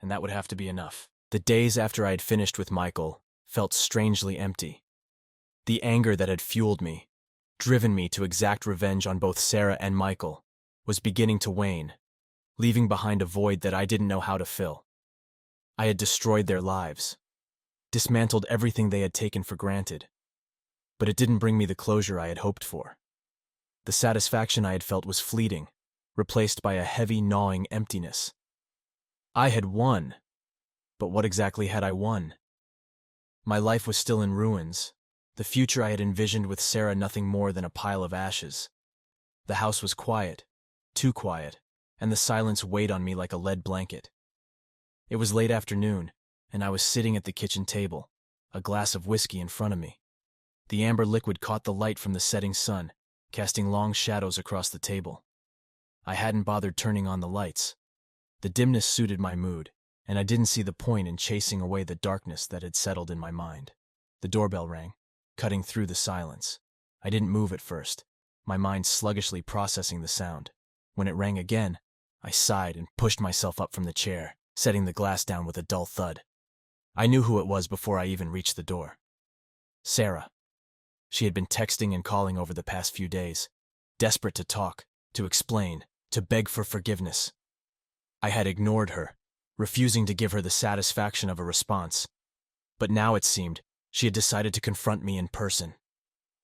S1: And that would have to be enough. The days after I had finished with Michael felt strangely empty. The anger that had fueled me, driven me to exact revenge on both Sarah and Michael, was beginning to wane, leaving behind a void that I didn't know how to fill. I had destroyed their lives, dismantled everything they had taken for granted, but it didn't bring me the closure I had hoped for. The satisfaction I had felt was fleeting, replaced by a heavy, gnawing emptiness. I had won, but what exactly had I won? My life was still in ruins, the future I had envisioned with Sarah nothing more than a pile of ashes. The house was quiet, too quiet, and the silence weighed on me like a lead blanket. It was late afternoon, and I was sitting at the kitchen table, a glass of whiskey in front of me. The amber liquid caught the light from the setting sun, casting long shadows across the table. I hadn't bothered turning on the lights. The dimness suited my mood, and I didn't see the point in chasing away the darkness that had settled in my mind. The doorbell rang, cutting through the silence. I didn't move at first, my mind sluggishly processing the sound. When it rang again, I sighed and pushed myself up from the chair, setting the glass down with a dull thud. I knew who it was before I even reached the door. Sarah. She had been texting and calling over the past few days, desperate to talk, to explain, to beg for forgiveness. I had ignored her, refusing to give her the satisfaction of a response. But now it seemed she had decided to confront me in person.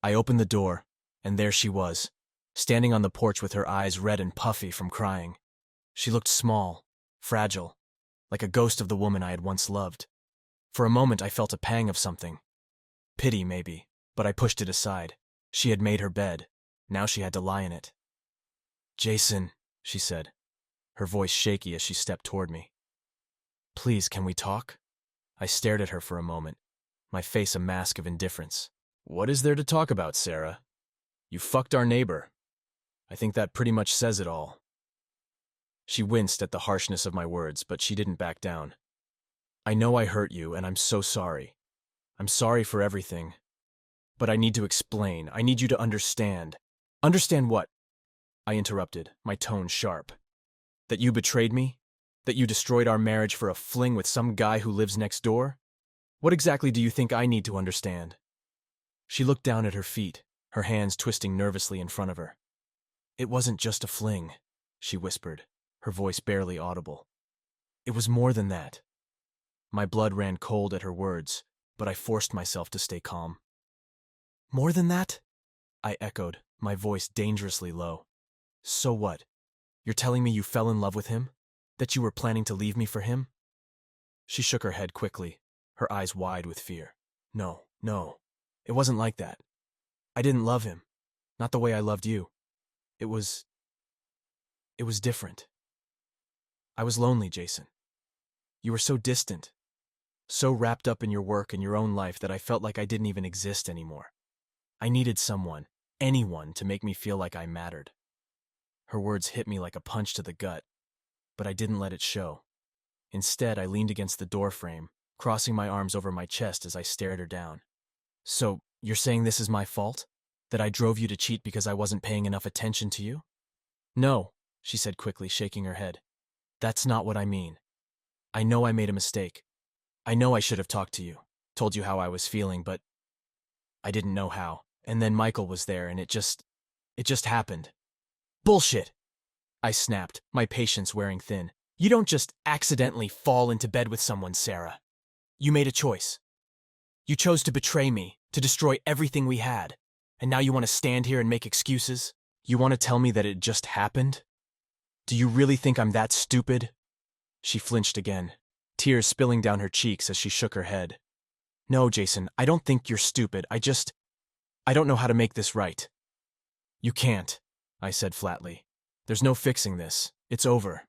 S1: I opened the door, and there she was, standing on the porch with her eyes red and puffy from crying. She looked small, fragile, like a ghost of the woman I had once loved. For a moment I felt a pang of something. Pity, maybe, but I pushed it aside. She had made her bed. Now she had to lie in it. "Jason," she said, her voice shaky as she stepped toward me. "Please, can we talk?" I stared at her for a moment, my face a mask of indifference. "What is there to talk about, Sarah? You fucked our neighbor. I think that pretty much says it all." She winced at the harshness of my words, but she didn't back down. "I know I hurt you, and I'm so sorry. I'm sorry for everything. But I need to explain. I need you to understand." "Understand what?" I interrupted, my tone sharp. "That you betrayed me? That you destroyed our marriage for a fling with some guy who lives next door? What exactly do you think I need to understand?" She looked down at her feet, her hands twisting nervously in front of her. "It wasn't just a fling," she whispered, her voice barely audible. "It was more than that." My blood ran cold at her words, but I forced myself to stay calm. "More than that?" I echoed, my voice dangerously low. "So what? You're telling me you fell in love with him? That you were planning to leave me for him?" She shook her head quickly, her eyes wide with fear. No, it wasn't like that. I didn't love him. Not the way I loved you. It was different. I was lonely, Jason. You were so distant, so wrapped up in your work and your own life that I felt like I didn't even exist anymore. I needed someone, anyone, to make me feel like I mattered. Her words hit me like a punch to the gut, but I didn't let it show. Instead, I leaned against the doorframe, crossing my arms over my chest as I stared her down. "So, you're saying this is my fault? That I drove you to cheat because I wasn't paying enough attention to you?" "No," she said quickly, shaking her head. "That's not what I mean. I know I made a mistake. I know I should have talked to you, told you how I was feeling, but I didn't know how. And then Michael was there, and it just happened." "Bullshit!" I snapped, my patience wearing thin. "You don't just accidentally fall into bed with someone, Sarah. You made a choice. You chose to betray me, to destroy everything we had, and now you want to stand here and make excuses? You want to tell me that it just happened? Do you really think I'm that stupid?" She flinched again, tears spilling down her cheeks as she shook her head. "No, Jason, I don't think you're stupid. I don't know how to make this right." "You can't," I said flatly. "There's no fixing this. It's over."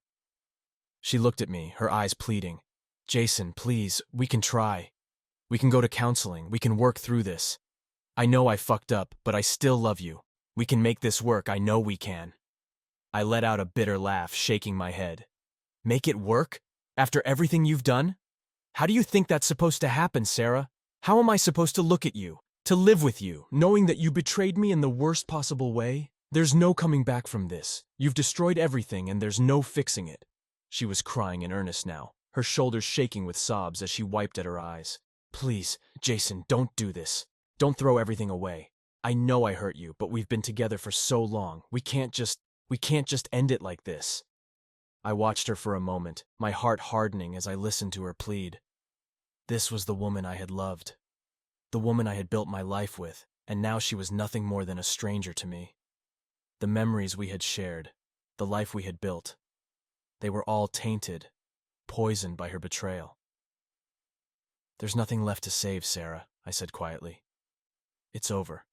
S1: She looked at me, her eyes pleading. "Jason, please, we can try. We can go to counseling. We can work through this. I know I fucked up, but I still love you. We can make this work, I know we can. I let out a bitter laugh, shaking my head. Make it work? After everything you've done? How do you think that's supposed to happen, Sarah? How am I supposed to look at you, to live with you, knowing that you betrayed me in the worst possible way? There's no coming back from this. You've destroyed everything and there's no fixing it. She was crying in earnest now, her shoulders shaking with sobs as she wiped at her eyes. Please, Jason, don't do this. Don't throw everything away. I know I hurt you, but we've been together for so long. We can't just end it like this. I watched her for a moment, my heart hardening as I listened to her plead. This was the woman I had loved, the woman I had built my life with, and now she was nothing more than a stranger to me. The memories we had shared, the life we had built, they were all tainted, poisoned by her betrayal. There's nothing left to save, Sarah, I said quietly. It's over.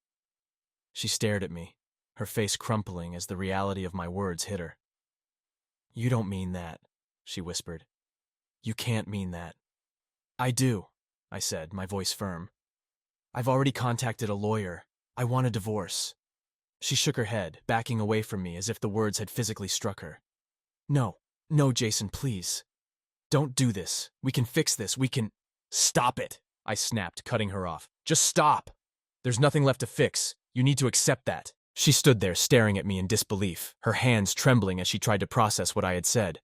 S1: She stared at me, her face crumpling as the reality of my words hit her. You don't mean that, she whispered. You can't mean that. I do, I said, my voice firm. I've already contacted a lawyer. I want a divorce. She shook her head, backing away from me as if the words had physically struck her. No, Jason, please. Don't do this. We can fix this. We can… Stop it, I snapped, cutting her off. Just stop. There's nothing left to fix. You need to accept that. She stood there staring at me in disbelief, her hands trembling as she tried to process what I had said.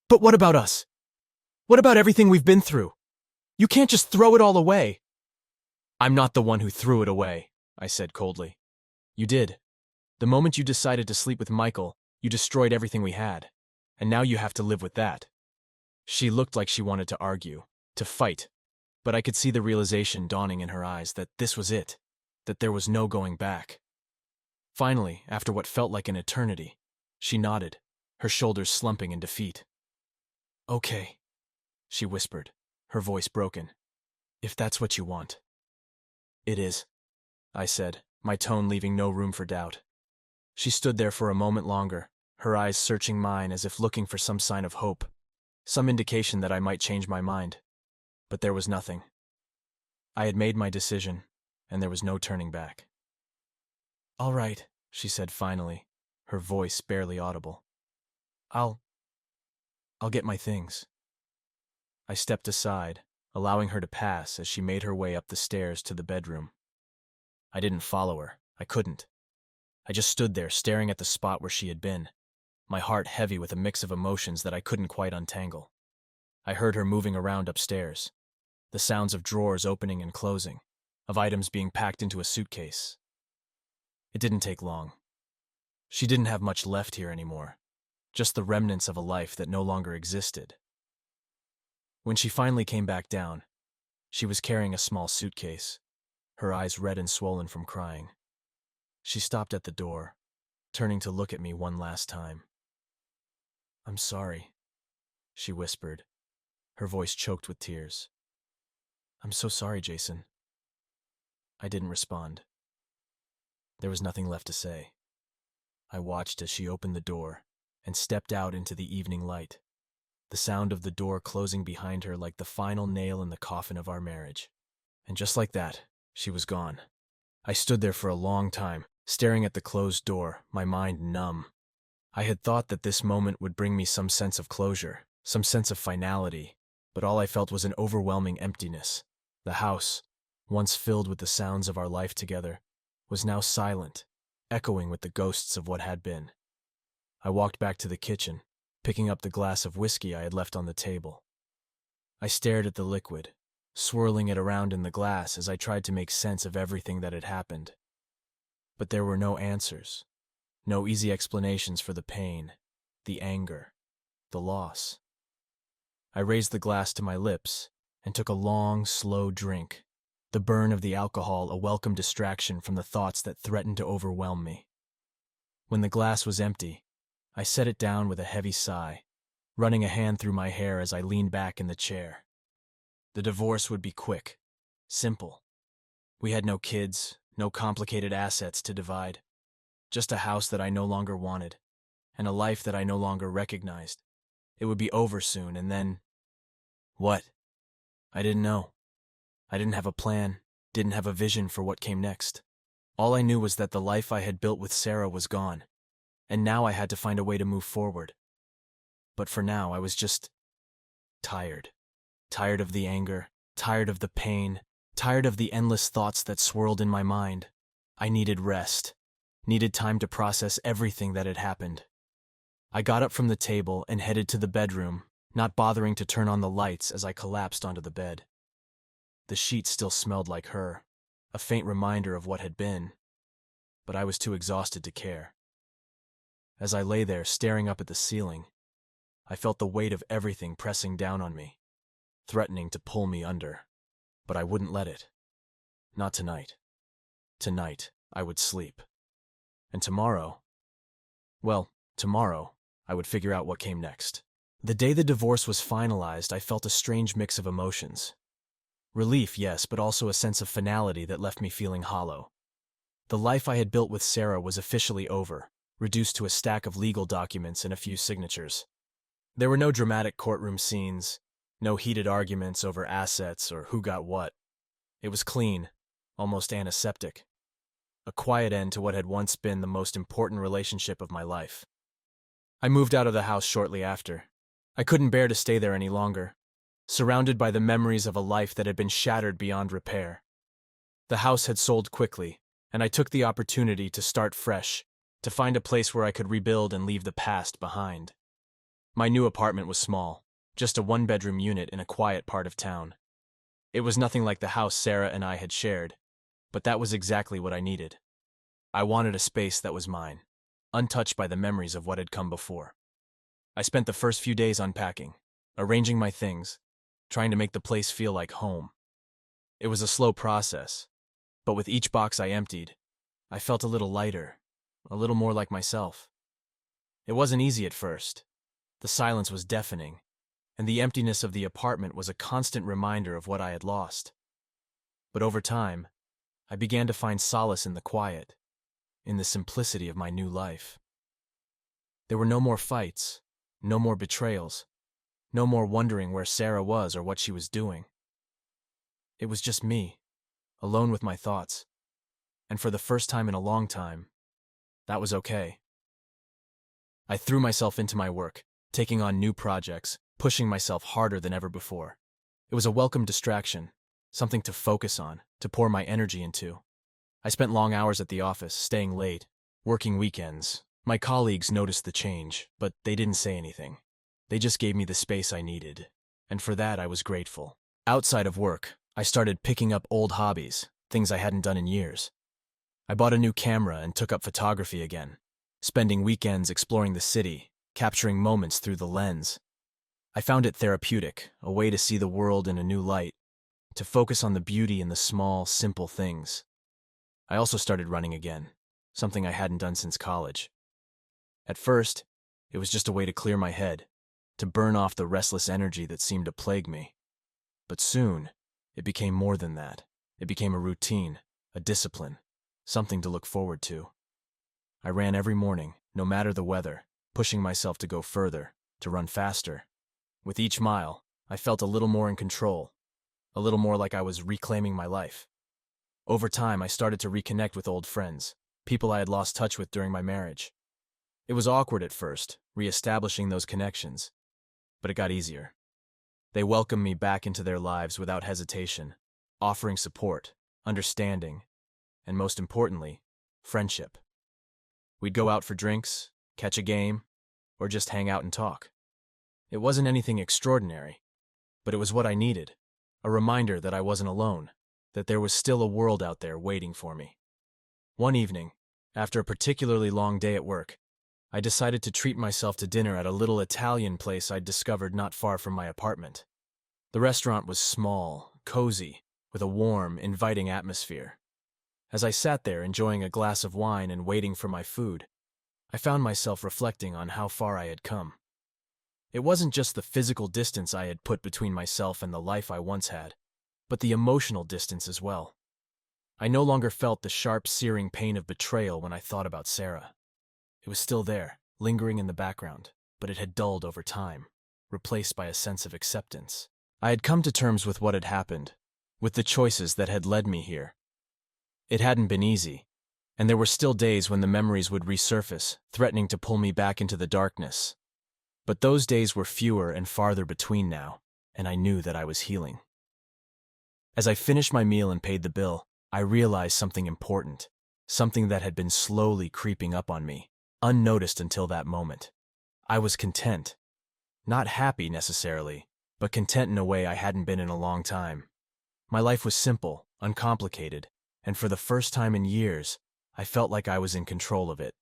S1: But what about us? What about everything we've been through? You can't just throw it all away. I'm not the one who threw it away, I said coldly. You did. The moment you decided to sleep with Michael, you destroyed everything we had. And now you have to live with that. She looked like she wanted to argue, to fight, but I could see the realization dawning in her eyes that this was it, that there was no going back. Finally, after what felt like an eternity, she nodded, her shoulders slumping in defeat. Okay, she whispered, her voice broken. If that's what you want. It is, I said, my tone leaving no room for doubt. She stood there for a moment longer, her eyes searching mine as if looking for some sign of hope, some indication that I might change my mind. But there was nothing. I had made my decision, and there was no turning back. All right, she said finally, her voice barely audible. I'll get my things. I stepped aside, allowing her to pass as she made her way up the stairs to the bedroom. I didn't follow her. I couldn't. I just stood there staring at the spot where she had been, my heart heavy with a mix of emotions that I couldn't quite untangle. I heard her moving around upstairs, the sounds of drawers opening and closing, of items being packed into a suitcase. It didn't take long. She didn't have much left here anymore, just the remnants of a life that no longer existed. When she finally came back down, she was carrying a small suitcase, her eyes red and swollen from crying. She stopped at the door, turning to look at me one last time. I'm sorry, she whispered, her voice choked with tears. I'm so sorry, Jason. I didn't respond. There was nothing left to say. I watched as she opened the door and stepped out into the evening light, the sound of the door closing behind her like the final nail in the coffin of our marriage. And just like that, she was gone. I stood there for a long time, staring at the closed door, my mind numb. I had thought that this moment would bring me some sense of closure, some sense of finality, but all I felt was an overwhelming emptiness. The house, once filled with the sounds of our life together, was now silent, echoing with the ghosts of what had been. I walked back to the kitchen, picking up the glass of whiskey I had left on the table. I stared at the liquid, swirling it around in the glass as I tried to make sense of everything that had happened. But there were no answers, no easy explanations for the pain, the anger, the loss. I raised the glass to my lips and took a long, slow drink, the burn of the alcohol a welcome distraction from the thoughts that threatened to overwhelm me. When the glass was empty, I set it down with a heavy sigh, running a hand through my hair as I leaned back in the chair. The divorce would be quick, simple. We had no kids, no complicated assets to divide, just a house that I no longer wanted, and a life that I no longer recognized. It would be over soon, and then… What? I didn't know. I didn't have a plan, didn't have a vision for what came next. All I knew was that the life I had built with Sarah was gone, and now I had to find a way to move forward. But for now, I was just tired. Tired of the anger, tired of the pain, tired of the endless thoughts that swirled in my mind. I needed rest, needed time to process everything that had happened. I got up from the table and headed to the bedroom, not bothering to turn on the lights as I collapsed onto the bed. The sheets still smelled like her, a faint reminder of what had been, but I was too exhausted to care. As I lay there staring up at the ceiling, I felt the weight of everything pressing down on me, threatening to pull me under. But I wouldn't let it. Not tonight. Tonight, I would sleep. And tomorrow, I would figure out what came next. The day the divorce was finalized, I felt a strange mix of emotions. Relief, yes, but also a sense of finality that left me feeling hollow. The life I had built with Sarah was officially over, reduced to a stack of legal documents and a few signatures. There were no dramatic courtroom scenes, no heated arguments over assets or who got what. It was clean, almost antiseptic. A quiet end to what had once been the most important relationship of my life. I moved out of the house shortly after. I couldn't bear to stay there any longer, surrounded by the memories of a life that had been shattered beyond repair. The house had sold quickly, and I took the opportunity to start fresh, to find a place where I could rebuild and leave the past behind. My new apartment was small, just a one-bedroom unit in a quiet part of town. It was nothing like the house Sarah and I had shared, but that was exactly what I needed. I wanted a space that was mine, untouched by the memories of what had come before. I spent the first few days unpacking, arranging my things, trying to make the place feel like home. It was a slow process, but with each box I emptied, I felt a little lighter, a little more like myself. It wasn't easy at first. The silence was deafening, and the emptiness of the apartment was a constant reminder of what I had lost. But over time, I began to find solace in the quiet, in the simplicity of my new life. There were no more fights, no more betrayals, no more wondering where Sarah was or what she was doing. It was just me, alone with my thoughts, and for the first time in a long time, that was okay. I threw myself into my work, taking on new projects, pushing myself harder than ever before. It was a welcome distraction, something to focus on, to pour my energy into. I spent long hours at the office, staying late, working weekends. My colleagues noticed the change, but they didn't say anything. They just gave me the space I needed, and for that I was grateful. Outside of work, I started picking up old hobbies, things I hadn't done in years. I bought a new camera and took up photography again, spending weekends exploring the city, capturing moments through the lens. I found it therapeutic, a way to see the world in a new light, to focus on the beauty in the small, simple things. I also started running again, something I hadn't done since college. At first, it was just a way to clear my head, to burn off the restless energy that seemed to plague me. But soon, it became more than that. It became a routine, a discipline, something to look forward to. I ran every morning, no matter the weather, pushing myself to go further, to run faster. With each mile, I felt a little more in control, a little more like I was reclaiming my life. Over time, I started to reconnect with old friends, people I had lost touch with during my marriage. It was awkward at first, re-establishing those connections, but it got easier. They welcomed me back into their lives without hesitation, offering support, understanding, and most importantly, friendship. We'd go out for drinks, catch a game, or just hang out and talk. It wasn't anything extraordinary, but it was what I needed, a reminder that I wasn't alone, that there was still a world out there waiting for me. One evening, after a particularly long day at work, I decided to treat myself to dinner at a little Italian place I'd discovered not far from my apartment. The restaurant was small, cozy, with a warm, inviting atmosphere. As I sat there enjoying a glass of wine and waiting for my food, I found myself reflecting on how far I had come. It wasn't just the physical distance I had put between myself and the life I once had, but the emotional distance as well. I no longer felt the sharp, searing pain of betrayal when I thought about Sarah. It was still there, lingering in the background, but it had dulled over time, replaced by a sense of acceptance. I had come to terms with what had happened, with the choices that had led me here. It hadn't been easy, and there were still days when the memories would resurface, threatening to pull me back into the darkness. But those days were fewer and farther between now, and I knew that I was healing. As I finished my meal and paid the bill, I realized something important, something that had been slowly creeping up on me, unnoticed until that moment. I was content. Not happy necessarily, but content in a way I hadn't been in a long time. My life was simple, uncomplicated, and for the first time in years, I felt like I was in control of it.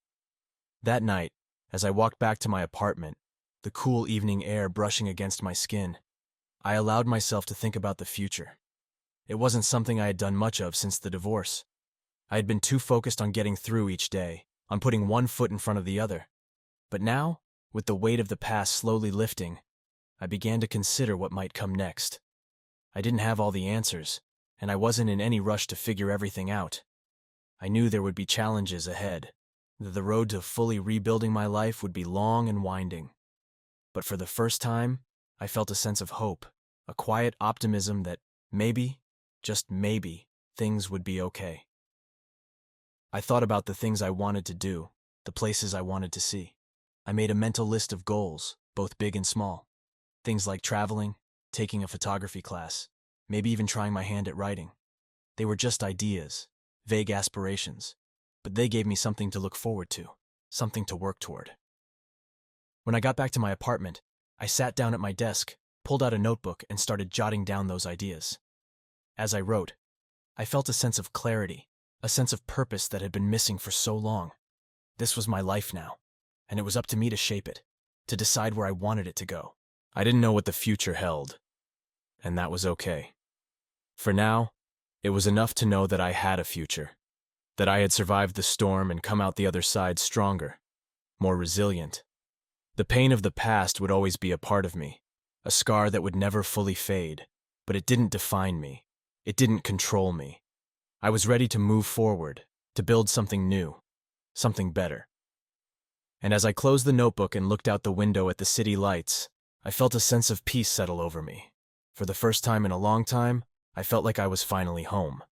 S1: That night, as I walked back to my apartment, the cool evening air brushing against my skin, I allowed myself to think about the future. It wasn't something I had done much of since the divorce. I had been too focused on getting through each day, on putting one foot in front of the other. But now, with the weight of the past slowly lifting, I began to consider what might come next. I didn't have all the answers, and I wasn't in any rush to figure everything out. I knew there would be challenges ahead, that the road to fully rebuilding my life would be long and winding. But for the first time, I felt a sense of hope, a quiet optimism that maybe, just maybe, things would be okay. I thought about the things I wanted to do, the places I wanted to see. I made a mental list of goals, both big and small. Things like traveling, taking a photography class, maybe even trying my hand at writing. They were just ideas, vague aspirations, but they gave me something to look forward to, something to work toward. When I got back to my apartment, I sat down at my desk, pulled out a notebook, and started jotting down those ideas. As I wrote, I felt a sense of clarity, a sense of purpose that had been missing for so long. This was my life now, and it was up to me to shape it, to decide where I wanted it to go. I didn't know what the future held, and that was okay. For now, it was enough to know that I had a future, that I had survived the storm and come out the other side stronger, more resilient. The pain of the past would always be a part of me, a scar that would never fully fade, but it didn't define me. It didn't control me. I was ready to move forward, to build something new, something better. And as I closed the notebook and looked out the window at the city lights, I felt a sense of peace settle over me. For the first time in a long time, I felt like I was finally home.